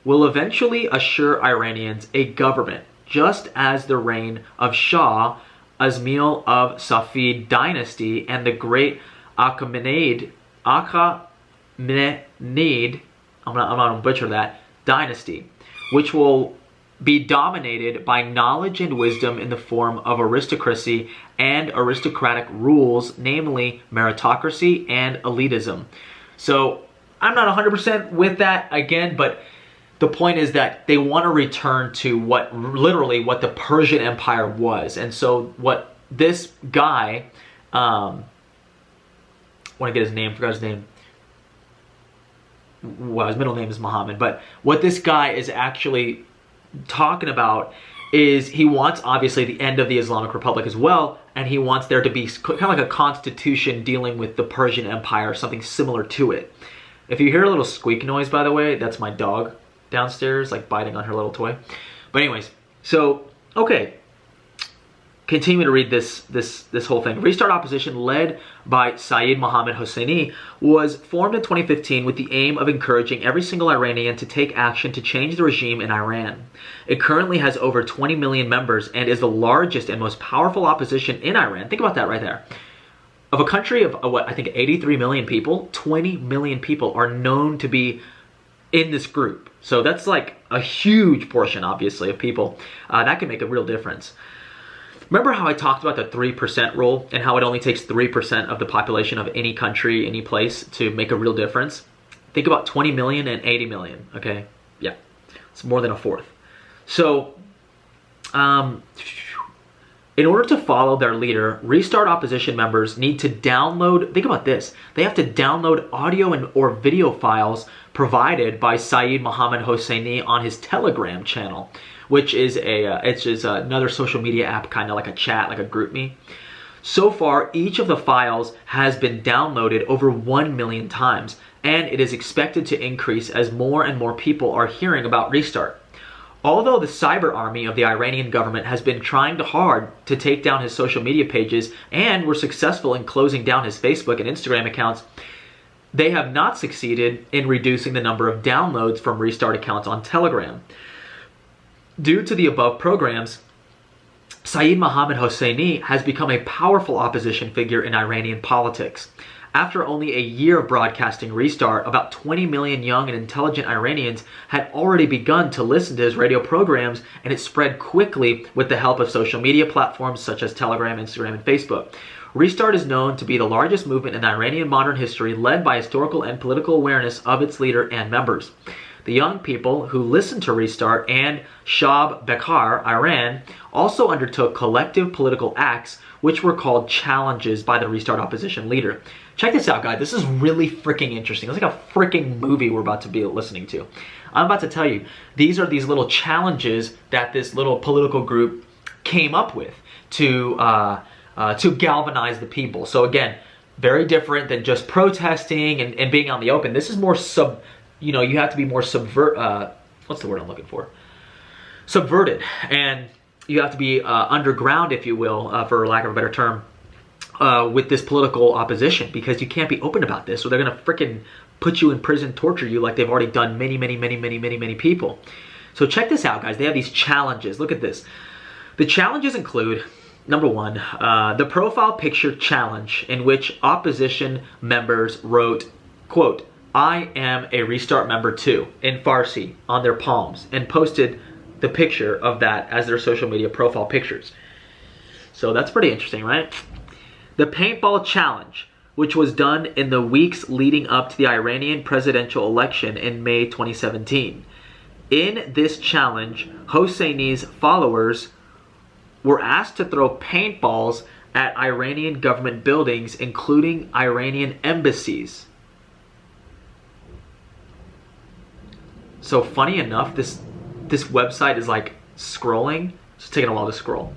will eventually assure Iranians a government, just as the reign of Shah Ismail of Safid dynasty and the great Achaemenid, I'm not going to butcher that, dynasty, which will be dominated by knowledge and wisdom in the form of aristocracy and aristocratic rules, namely meritocracy and elitism. So I'm not 100% with that again, but the point is that they want to return to literally what the Persian Empire was. And so what this guy, I want to get his name, forgot his name. Well, his middle name is Muhammad, but what this guy is actually talking about is he wants obviously the end of the Islamic Republic as well, and he wants there to be kind of like a constitution dealing with the Persian Empire, something similar to it. If you hear a little squeak noise, by the way, that's my dog downstairs, like biting on her little toy. But anyways, so okay, continue to read this whole thing. Restart opposition, led by Saeed Mohammed Hosseini, was formed in 2015 with the aim of encouraging every single Iranian to take action to change the regime in Iran. It currently has over 20 million members and is the largest and most powerful opposition in Iran. Think about that right there. Of a country of what I think 83 million people, 20 million people are known to be in this group. So that's like a huge portion, obviously, of people. That can make a real difference. Remember how I talked about the 3% rule and how it only takes 3% of the population of any country, any place to make a real difference? Think about 20 million and 80 million, okay? Yeah, it's more than a fourth. So, in order to follow their leader, Restart opposition members need to download, think about this, they have to download audio or video files provided by Saeed Mohammed Hosseini on his Telegram channel, which is another social media app, kind of like a chat, like a GroupMe. So far, each of the files has been downloaded over 1 million times, and it is expected to increase as more and more people are hearing about Restart. Although the cyber army of the Iranian government has been trying hard to take down his social media pages and were successful in closing down his Facebook and Instagram accounts, they have not succeeded in reducing the number of downloads from Restart accounts on Telegram. Due to the above programs, Saeed Mohammed Hosseini has become a powerful opposition figure in Iranian politics. After only a year of broadcasting Restart, about 20 million young and intelligent Iranians had already begun to listen to his radio programs, and it spread quickly with the help of social media platforms such as Telegram, Instagram, and Facebook. Restart is known to be the largest movement in Iranian modern history, led by historical and political awareness of its leader and members. The young people who listened to Restart and Shab Bekar, Iran, also undertook collective political acts which were called challenges by the Restart opposition leader. Check this out, guys. This is really freaking interesting. It's like a freaking movie we're about to be listening to. I'm about to tell you, these are these little challenges that this little political group came up with to galvanize the people. So again, very different than just protesting and being out in the open. This is more you have to be more what's the word I'm looking for? Subverted. And you have to be underground, if you will, for lack of a better term, with this political opposition, because you can't be open about this, or they're going to frickin' put you in prison, torture you like they've already done many people. So check this out, guys. They have these challenges. Look at this. The challenges include, number one, the profile picture challenge, in which opposition members wrote, quote, "I am a Restart member too," in Farsi on their palms, and posted the picture of that as their social media profile pictures. So that's pretty interesting, right? The paintball challenge, which was done in the weeks leading up to the Iranian presidential election in May 2017. In this challenge, Hosseini's followers were asked to throw paintballs at Iranian government buildings, including Iranian embassies. So funny enough, this website is like scrolling. It's taking a while to scroll.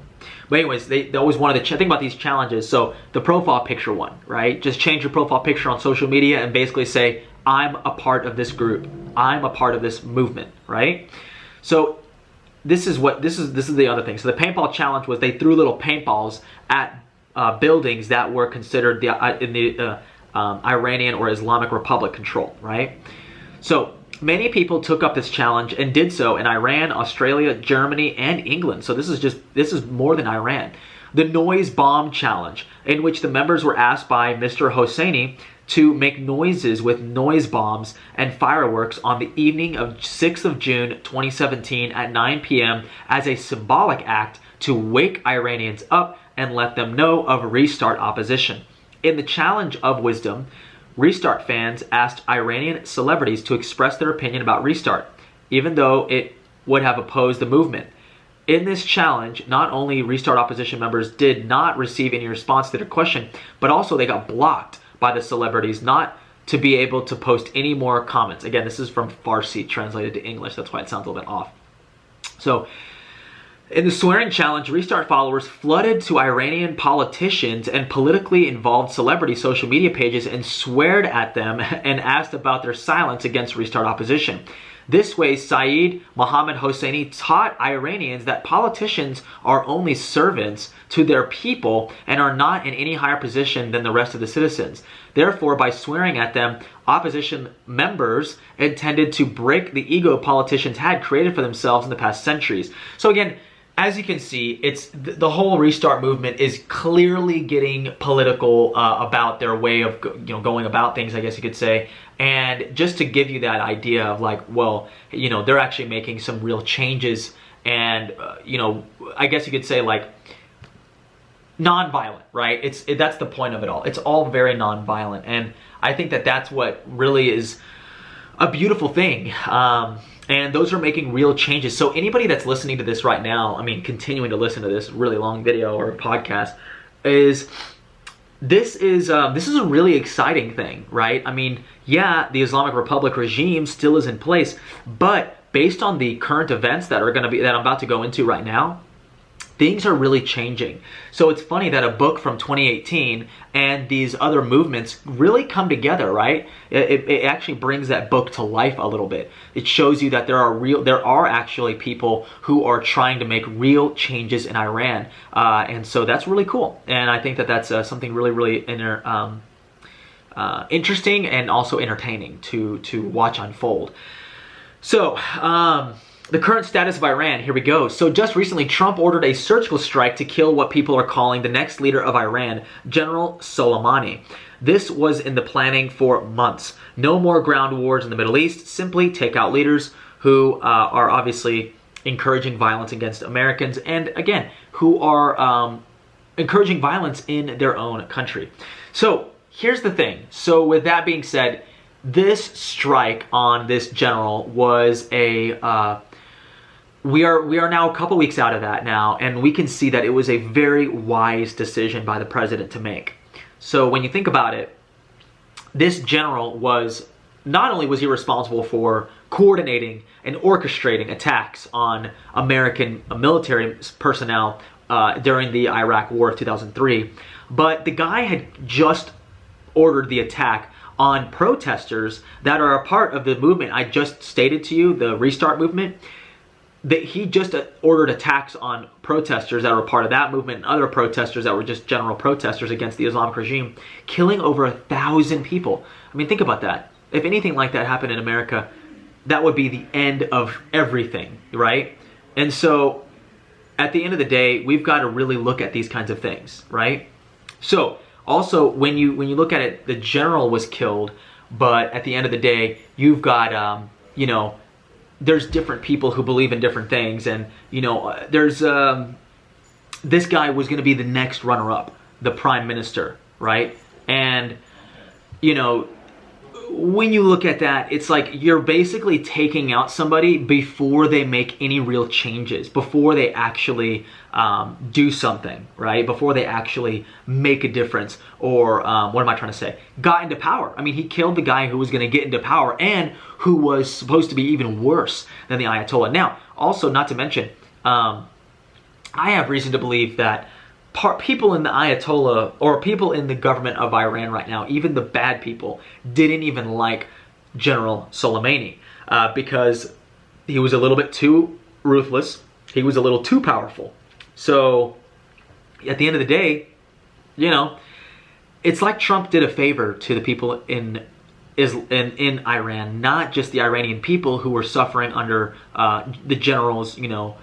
But anyways, they always wanted to think about these challenges. So the profile picture one, right? Just change your profile picture on social media and basically say, I'm a part of this group. I'm a part of this movement, right? So this is the other thing. So the paintball challenge was they threw little paintballs at buildings that were considered in the Iranian or Islamic Republic control, right? So many people took up this challenge and did so in Iran, Australia, Germany, and England. So this is more than Iran. The noise bomb challenge, in which the members were asked by Mr. Hosseini to make noises with noise bombs and fireworks on the evening of 6th of June 2017 at 9 p.m. as a symbolic act to wake Iranians up and let them know of restart opposition. In the challenge of wisdom, Restart fans asked Iranian celebrities to express their opinion about Restart, even though it would have opposed the movement. In this challenge, not only Restart opposition members did not receive any response to their question, but also they got blocked by the celebrities not to be able to post any more comments. Again, this is from Farsi translated to English. That's why it sounds a little bit off. So, in the swearing challenge, Restart followers flooded to Iranian politicians and politically involved celebrity social media pages and sweared at them and asked about their silence against Restart opposition. This way, Saeed Mohammad Hosseini taught Iranians that politicians are only servants to their people and are not in any higher position than the rest of the citizens. Therefore, by swearing at them, opposition members intended to break the ego politicians had created for themselves in the past centuries. So again, as you can see, it's the whole Restart movement is clearly getting political about their way of going about things, I guess you could say. And just to give you that idea of like, well, they're actually making some real changes, and I guess you could say like non-violent, right? That's the point of it all. It's all very non-violent, and I think that that's what really is a beautiful thing. And those are making real changes. So anybody that's listening to this right now, I mean, continuing to listen to this really long video or podcast, this is a really exciting thing, right? I mean, yeah, the Islamic Republic regime still is in place, but based on the current events that I'm about to go into right now, things are really changing. So it's funny that a book from 2018 and these other movements really come together, right? It actually brings that book to life a little bit. It shows you that there are actually people who are trying to make real changes in Iran, and so that's really cool. And I think that that's something really, really interesting and also entertaining to watch unfold. So. The current status of Iran, here we go. So just recently, Trump ordered a surgical strike to kill what people are calling the next leader of Iran, General Soleimani. This was in the planning for months. No more ground wars in the Middle East, simply take out leaders who are obviously encouraging violence against Americans, and again, who are encouraging violence in their own country. So here's the thing. So with that being said, this strike on this general was we are now a couple weeks out of that now, and we can see that it was a very wise decision by the president to make. So when you think about it, this general was, not only was he responsible for coordinating and orchestrating attacks on American military personnel during the Iraq War of 2003, but the guy had just ordered the attack on protesters that are a part of the movement I just stated to you, the Restart movement. That he just ordered attacks on protesters that were part of that movement and other protesters that were just general protesters against the Islamic regime, killing over 1,000 people. I mean, think about that. If anything like that happened in America, that would be the end of everything, right? And so, at the end of the day, we've got to really look at these kinds of things, right? So, also, when you look at it, the general was killed, but at the end of the day, you've got, there's different people who believe in different things, and there's this guy was going to be the next runner-up, the prime minister, right? And you know, when you look at that, it's like you're basically taking out somebody before they make any real changes, before they actually do something, right? Before they actually make a difference, or what am I trying to say? Got into power. I mean, he killed the guy who was going to get into power and who was supposed to be even worse than the Ayatollah. Now, also, not to mention, I have reason to believe that people in the Ayatollah, or people in the government of Iran right now, even the bad people, didn't even like General Soleimani because he was a little bit too ruthless. He was a little too powerful. So at the end of the day, you know, it's like Trump did a favor to the people in Iran, not just the Iranian people who were suffering under the general's, you know,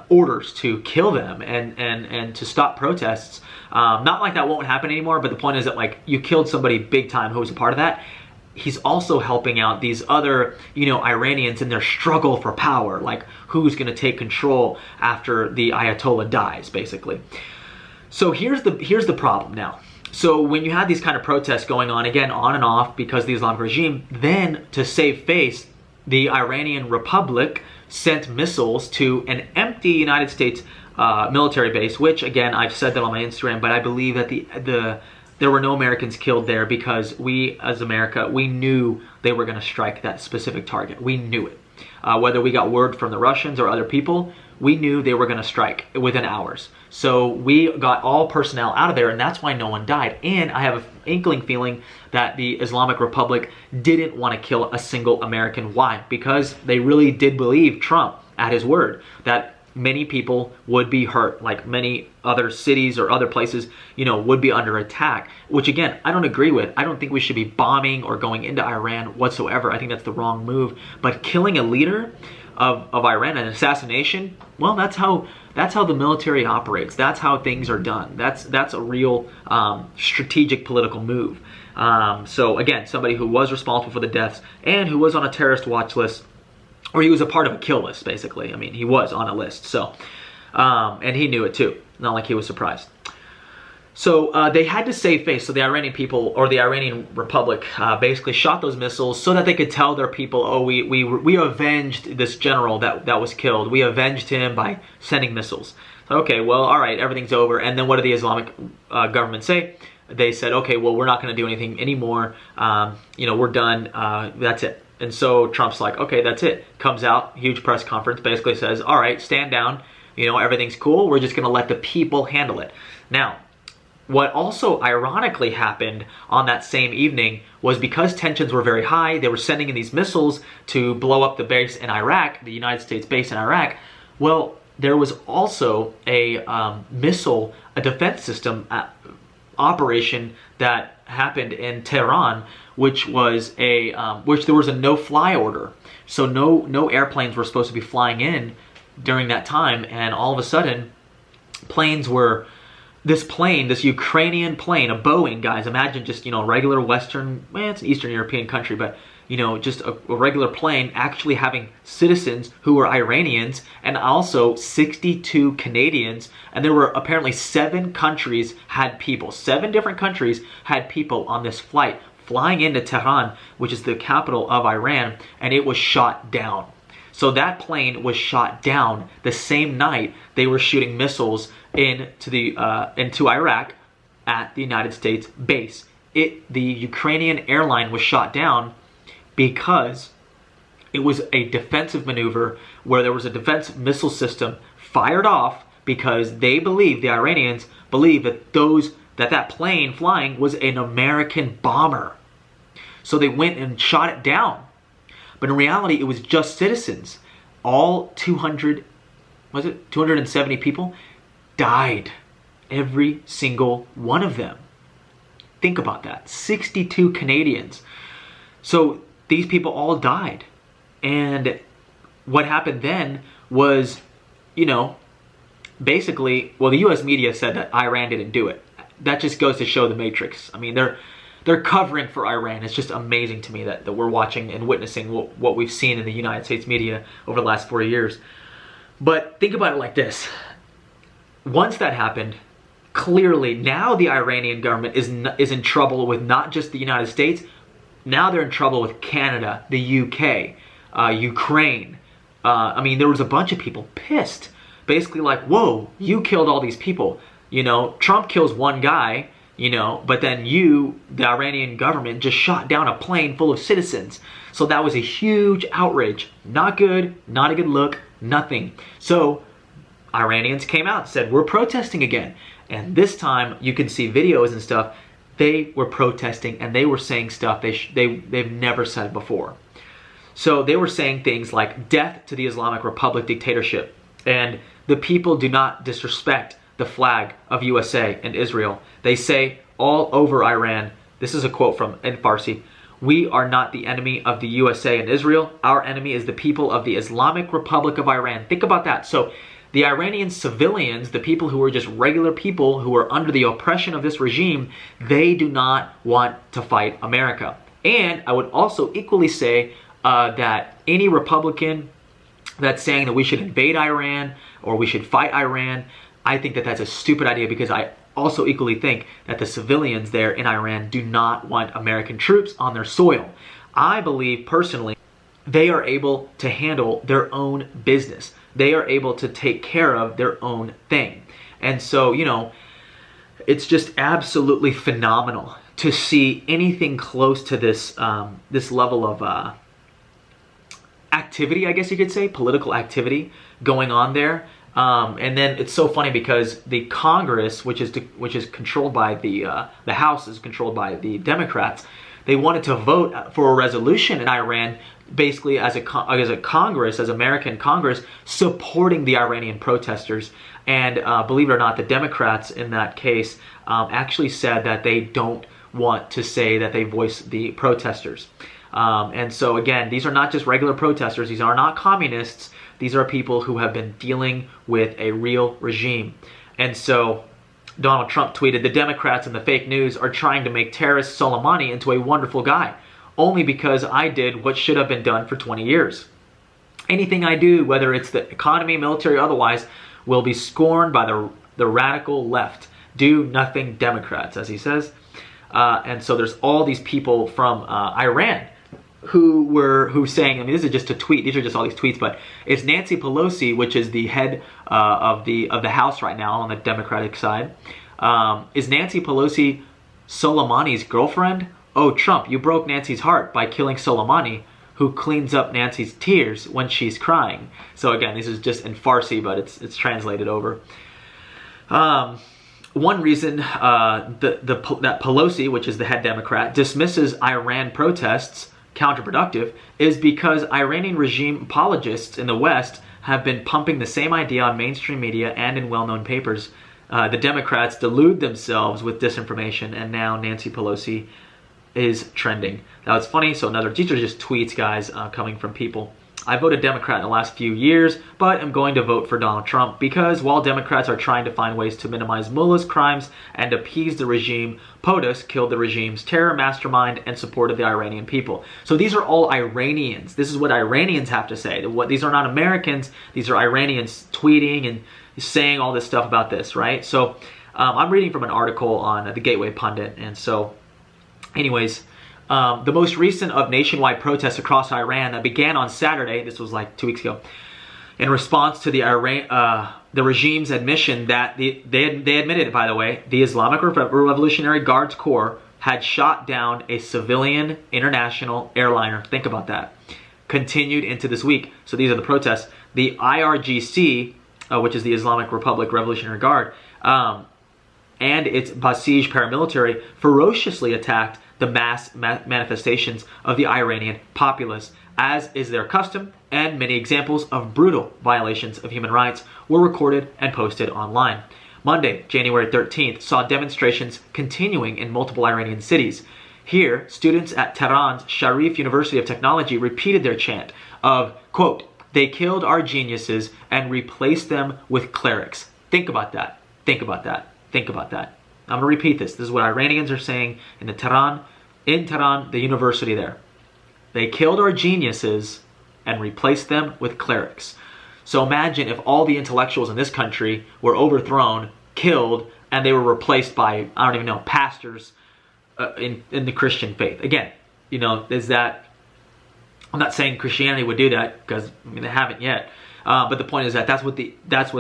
orders to kill them and to stop protests. Not like that won't happen anymore, but the point is that, like, you killed somebody big time who was a part of that. He's also helping out these other, you know, Iranians in their struggle for power, like who's going to take control after the Ayatollah dies, basically. So here's the problem now. So when you have these kind of protests going on, again, on and off because of the Islamic regime, then to save face, the Iranian Republic sent missiles to an empty United States military base, which, again, I've said that on my Instagram, but I believe that there were no Americans killed there because we, as America, we knew they were going to strike that specific target. We knew it. Whether we got word from the Russians or other people, we knew they were going to strike within hours. So we got all personnel out of there, and that's why no one died. And I have an inkling feeling that the Islamic Republic didn't want to kill a single American. Why? Because they really did believe Trump at his word that many people would be hurt, like many other cities or other places, you know, would be under attack, which, again, I don't agree with. I don't think we should be bombing or going into Iran whatsoever. I think that's the wrong move. But killing a leader of Iran, an assassination, well, that's how the military operates. That's how things are done. That's a real strategic political move. So again, somebody who was responsible for the deaths and who was on a terrorist watch list, or he was a part of a kill list, basically. I mean, he was on a list. So, and he knew it too. Not like he was surprised. So they had to save face. So the Iranian people, or the Iranian Republic, basically shot those missiles so that they could tell their people, oh, we avenged this general that was killed. We avenged him by sending missiles. Okay, well, all right, everything's over. And then what did the Islamic government say? They said, okay, well, we're not going to do anything anymore. You know, we're done. That's it. And so Trump's like, okay, that's it. Comes out, huge press conference, basically says, all right, stand down. You know, everything's cool. We're just going to let the people handle it. Now, what also ironically happened on that same evening was because tensions were very high, they were sending in these missiles to blow up the base in Iraq, the United States base in Iraq. Well, there was also a defense system operation that happened in Tehran, which was which there was a no-fly order. So no airplanes were supposed to be flying in during that time, and all of a sudden, this Ukrainian plane, a Boeing, guys, imagine just, you know, regular Western, well, it's an Eastern European country, but, you know, just a regular plane actually having citizens who were Iranians and also 62 Canadians. And there were apparently 7 countries had people. 7 different countries had people on this flight flying into Tehran, which is the capital of Iran, and it was shot down. So that plane was shot down the same night they were shooting missiles into Iraq at the United States base. The Ukrainian airline was shot down because it was a defensive maneuver where there was a defense missile system fired off because they believed, the Iranians believed, that plane flying was an American bomber. So they went and shot it down. But in reality, it was just citizens. All 270 people died. Every single one of them. Think about that. 62 Canadians. So these people all died. And what happened then was, you know, basically, well, the US media said that Iran didn't do it. That just goes to show the Matrix. I mean, they're covering for Iran. It's just amazing to me that we're watching and witnessing what we've seen in the United States media over the last 40 years. But think about it like this. Once that happened, clearly now the Iranian government is in trouble with not just the United States. Now they're in trouble with Canada, the UK, Ukraine. I mean, there was a bunch of people pissed. Basically like, whoa, you killed all these people. You know, Trump kills one guy, you know, but then you, the Iranian government, just shot down a plane full of citizens. So that was a huge outrage. Not good, not a good look, nothing. So Iranians came out and said, we're protesting again. And this time you can see videos and stuff. They were protesting and they were saying stuff they've never said before. So they were saying things like death to the Islamic Republic dictatorship. And the people do not disrespect the flag of USA and Israel. They say all over Iran, this is a quote from in Farsi, we are not the enemy of the USA and Israel. Our enemy is the people of the Islamic Republic of Iran. Think about that. So the Iranian civilians, the people who are just regular people who are under the oppression of this regime, they do not want to fight America. And I would also equally say that any Republican that's saying that we should invade Iran or we should fight Iran, I think that that's a stupid idea, because I also equally think that the civilians there in Iran do not want American troops on their soil. I believe personally they are able to handle their own business. They are able to take care of their own thing. And so, you know, it's just absolutely phenomenal to see anything close to this this level of activity, I guess you could say, political activity going on there. And then it's so funny because the Congress, which is controlled by the House is controlled by the Democrats, they wanted to vote for a resolution in Iran, basically as a Congress, as American Congress, supporting the Iranian protesters. And believe it or not, the Democrats in that case actually said that they don't want to say that they voice the protesters. And so again, these are not just regular protesters. These are not communists. These are people who have been dealing with a real regime. And so Donald Trump tweeted, the Democrats and the fake news are trying to make terrorist Soleimani into a wonderful guy, only because I did what should have been done for 20 years. Anything I do, whether it's the economy, military, or otherwise, will be scorned by the radical left. Do nothing Democrats, as he says. And so there's all these people from Iran who saying, I mean, this is just a tweet, these are just all these tweets, but it's Nancy Pelosi, which is the head of the House right now on the Democratic side. Is Nancy Pelosi Soleimani's girlfriend? Oh, Trump, you broke Nancy's heart by killing Soleimani, who cleans up Nancy's tears when she's crying. So again, this is just in Farsi, but it's translated over. One reason that Pelosi, which is the head Democrat, dismisses Iran protests counterproductive is because Iranian regime apologists in the West have been pumping the same idea on mainstream media and in well-known papers. The Democrats delude themselves with disinformation, and now Nancy Pelosi is trending. Now it's funny, so these are just tweets, guys, coming from people. I voted Democrat in the last few years, but I'm going to vote for Donald Trump because while Democrats are trying to find ways to minimize mullahs' crimes and appease the regime, POTUS killed the regime's terror mastermind and supported the Iranian people. So these are all Iranians. This is what Iranians have to say. These are not Americans. These are Iranians tweeting and saying all this stuff about this, right? So I'm reading from an article on the Gateway Pundit, and so anyways, the most recent of nationwide protests across Iran that began on Saturday, this was like 2 weeks ago, in response to the regime's admission that they admitted, by the way, the Islamic Revolutionary Guards Corps had shot down a civilian international airliner. Think about that. Continued into this week. So these are the protests. The IRGC, which is the Islamic Republic Revolutionary Guard, and its Basij paramilitary ferociously attacked the mass manifestations of the Iranian populace, as is their custom, and many examples of brutal violations of human rights were recorded and posted online. Monday, January 13th, saw demonstrations continuing in multiple Iranian cities. Here, students at Tehran's Sharif University of Technology repeated their chant of, quote, "They killed our geniuses and replaced them with clerics." Think about that. Think about that. Think about that. I'm going to repeat this. This is what Iranians are saying in Tehran, the university there. They killed our geniuses and replaced them with clerics. So imagine if all the intellectuals in this country were overthrown, killed, and they were replaced by, I don't even know, pastors in the Christian faith. Again, you know, is that, I'm not saying Christianity would do that, because I mean they haven't yet. But the point is that that's what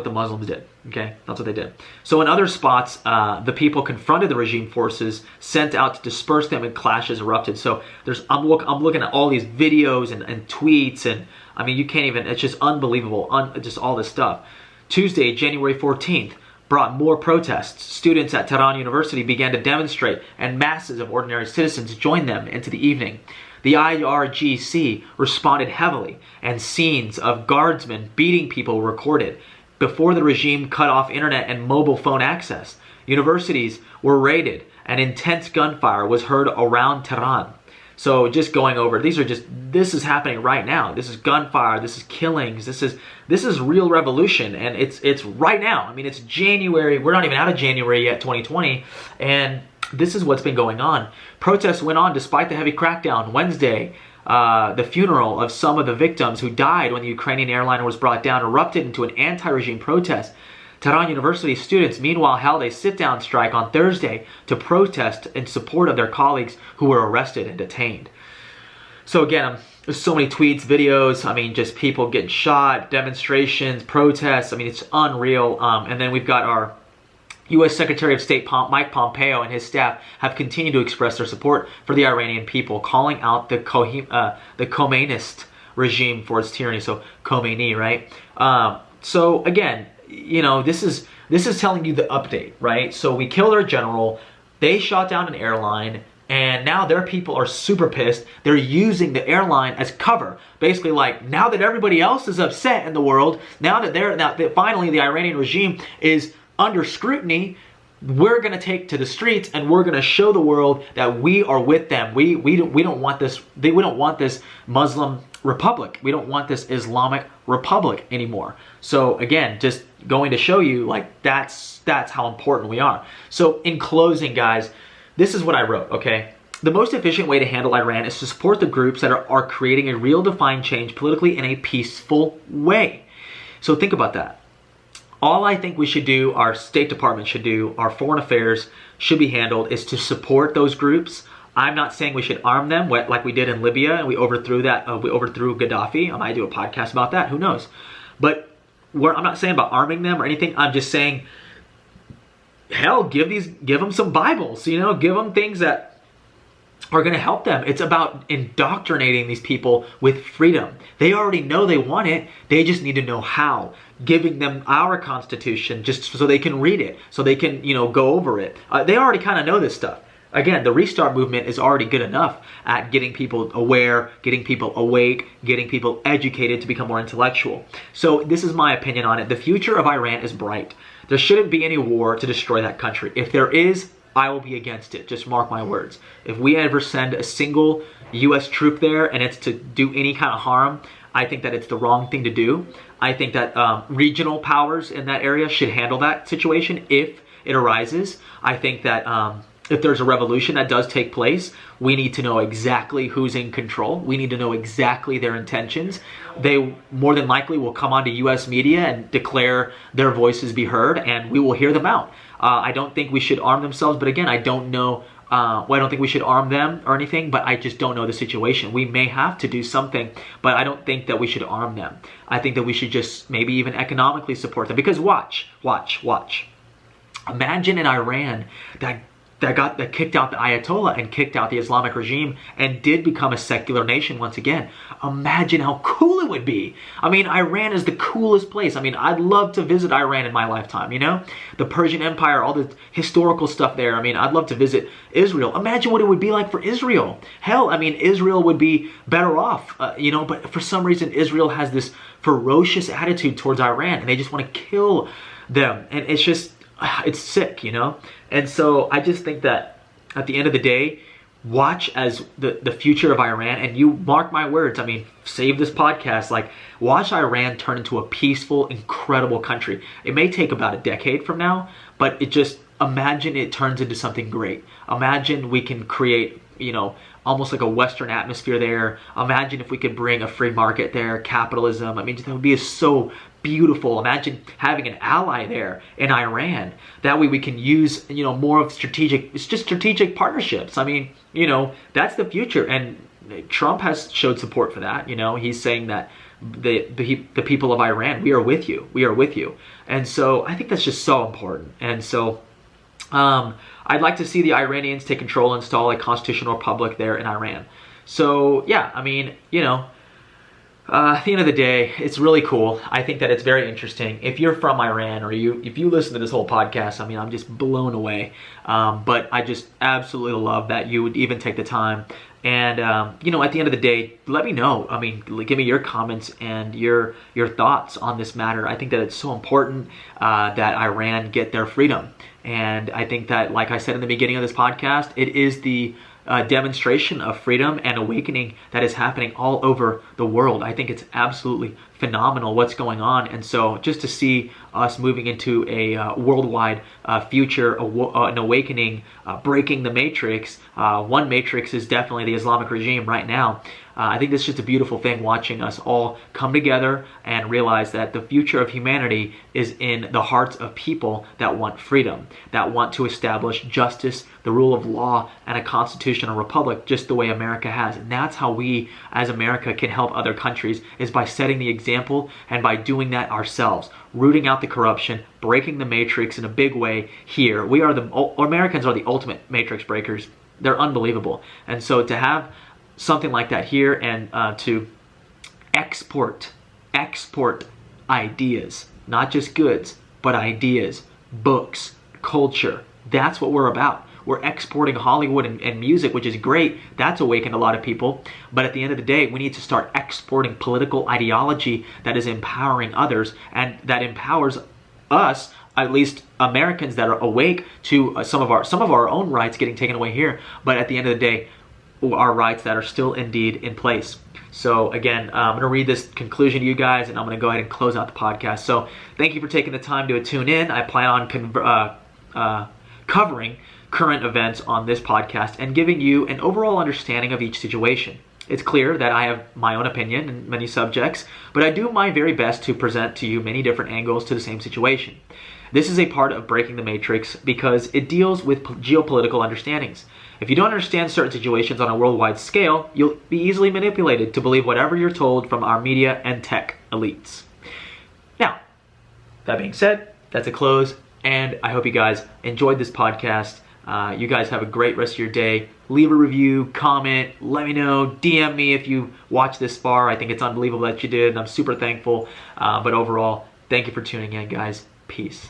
the Muslims did. Okay, that's what they did. So in other spots, the people confronted the regime forces, sent out to disperse them, and clashes erupted. So I'm looking at all these videos and tweets, and I mean you can't even. It's just unbelievable. Just all this stuff. Tuesday, January 14th, brought more protests. Students at Tehran University began to demonstrate, and masses of ordinary citizens joined them into the evening. The IRGC responded heavily, and scenes of guardsmen beating people were recorded. Before the regime cut off internet and mobile phone access, universities were raided, and intense gunfire was heard around Tehran. So just going over, this is happening right now. This is gunfire, this is killings, this is real revolution, and it's right now. I mean, it's January, we're not even out of January yet, 2020, and this is what's been going on. Protests went on despite the heavy crackdown. Wednesday, the funeral of some of the victims who died when the Ukrainian airliner was brought down erupted into an anti-regime protest. Tehran University students, meanwhile, held a sit-down strike on Thursday to protest in support of their colleagues who were arrested and detained. So again, there's so many tweets, videos, I mean, just people getting shot, demonstrations, protests. I mean, it's unreal. And then we've got our U.S. Secretary of State Mike Pompeo and his staff have continued to express their support for the Iranian people, calling out the Khomeinist regime for its tyranny. So Khomeini, right? So again, you know, this is telling you the update, right? So we killed our general, they shot down an airline, and now their people are super pissed. They're using the airline as cover. Basically, like, now that everybody else is upset in the world, now that finally the Iranian regime is under scrutiny, we're going to take to the streets and we're going to show the world that we are with them. We don't want this. We don't want this Muslim republic. We don't want this Islamic republic anymore. So again, just going to show you, like, that's how important we are. So in closing, guys, this is what I wrote. Okay, the most efficient way to handle Iran is to support the groups that are creating a real defined change politically in a peaceful way. So think about that. All I think we should do, our State Department should do, our foreign affairs should be handled, is to support those groups. I'm not saying we should arm them like we did in Libya and we overthrew Gaddafi. I might do a podcast about that, who knows. But I'm not saying about arming them or anything. I'm just saying, hell, give them some Bibles, you know, give them things that are going to help them. It's about indoctrinating these people with freedom. They already know they want it. They just need to know how. Giving them our Constitution just so they can read it, so they can, you know, go over it. They already kind of know this stuff. Again, the Restart movement is already good enough at getting people aware, getting people awake, getting people educated to become more intellectual. So this is my opinion on it. The future of Iran is bright. There shouldn't be any war to destroy that country. If there is, I will be against it. Just mark my words. If we ever send a single U.S. troop there and it's to do any kind of harm, I think that it's the wrong thing to do. I think that regional powers in that area should handle that situation if it arises. I think that if there's a revolution that does take place, we need to know exactly who's in control. We need to know exactly their intentions. They more than likely will come onto U.S. media and declare their voices be heard, and we will hear them out. I don't think we should arm themselves, but again, I don't know. I don't think we should arm them or anything, but I just don't know the situation. We may have to do something, but I don't think that we should arm them. I think that we should just maybe even economically support them. Because watch. Imagine in Iran that kicked out the Ayatollah and kicked out the Islamic regime and did become a secular nation once again. Imagine how cool it would be. I mean, Iran is the coolest place. I mean, I'd love to visit Iran in my lifetime, you know? The Persian Empire, all the historical stuff there. I mean, I'd love to visit Israel. Imagine what it would be like for Israel. Hell, I mean, Israel would be better off, you know, but for some reason, Israel has this ferocious attitude towards Iran and they just want to kill them. And it's just, it's sick, you know? And so I just think that at the end of the day, watch as the future of Iran, and you mark my words, I mean, save this podcast, like, watch Iran turn into a peaceful, incredible country. It may take about a decade from now, but imagine it turns into something great. Imagine we can create, you know, almost like a Western atmosphere there. Imagine if we could bring a free market there, capitalism. I mean, that would be so beautiful. Imagine having an ally there in Iran. That way we can use, more of strategic partnerships. I mean, that's the future. And Trump has showed support for that. He's saying that the people of Iran, we are with you. We are with you. And so I think that's just so important. And so I'd like to see the Iranians take control and install a constitutional republic there in Iran. So yeah, I mean, at the end of the day, it's really cool. I think that it's very interesting. If you're from Iran, or if you listen to this whole podcast, I mean, I'm just blown away. But I just absolutely love that you would even take the time. And, at the end of the day, let me know. I mean, give me your comments and your thoughts on this matter. I think that it's so important that Iran get their freedom. And I think that, like I said in the beginning of this podcast, it is the demonstration of freedom and awakening that is happening all over the world. I think it's absolutely phenomenal what's going on. And so just to see us moving into a worldwide future, an awakening, breaking the matrix. One matrix is definitely the Islamic regime right now. I think it's just a beautiful thing watching us all come together and realize that the future of humanity is in the hearts of people that want freedom, that want to establish justice, the rule of law, and a constitutional republic just the way America has. And that's how we as America can help other countries, is by setting the example and by doing that ourselves, rooting out the corruption, breaking the matrix in a big way here. Americans are the ultimate matrix breakers. They're unbelievable. And so to have something like that here and to export ideas, not just goods, but ideas, books, culture. That's what we're about. We're exporting Hollywood and music, which is great. That's awakened a lot of people. But at the end of the day, we need to start exporting political ideology that is empowering others and that empowers us, at least Americans that are awake to some of our own rights getting taken away here. But at the end of the day, our rights that are still indeed in place. So again, I'm going to read this conclusion to you guys, and I'm going to go ahead and close out the podcast. So thank you for taking the time to tune in. I plan on covering current events on this podcast and giving you an overall understanding of each situation. It's clear that I have my own opinion in many subjects, but I do my very best to present to you many different angles to the same situation. This is a part of breaking the matrix because it deals with geopolitical understandings. If you don't understand certain situations on a worldwide scale, you'll be easily manipulated to believe whatever you're told from our media and tech elites. Now, that being said, that's a close, and I hope you guys enjoyed this podcast. You guys have a great rest of your day. Leave a review, comment, let me know, DM me if you watched this far. I think it's unbelievable that you did, and I'm super thankful. But overall, thank you for tuning in, guys. Peace.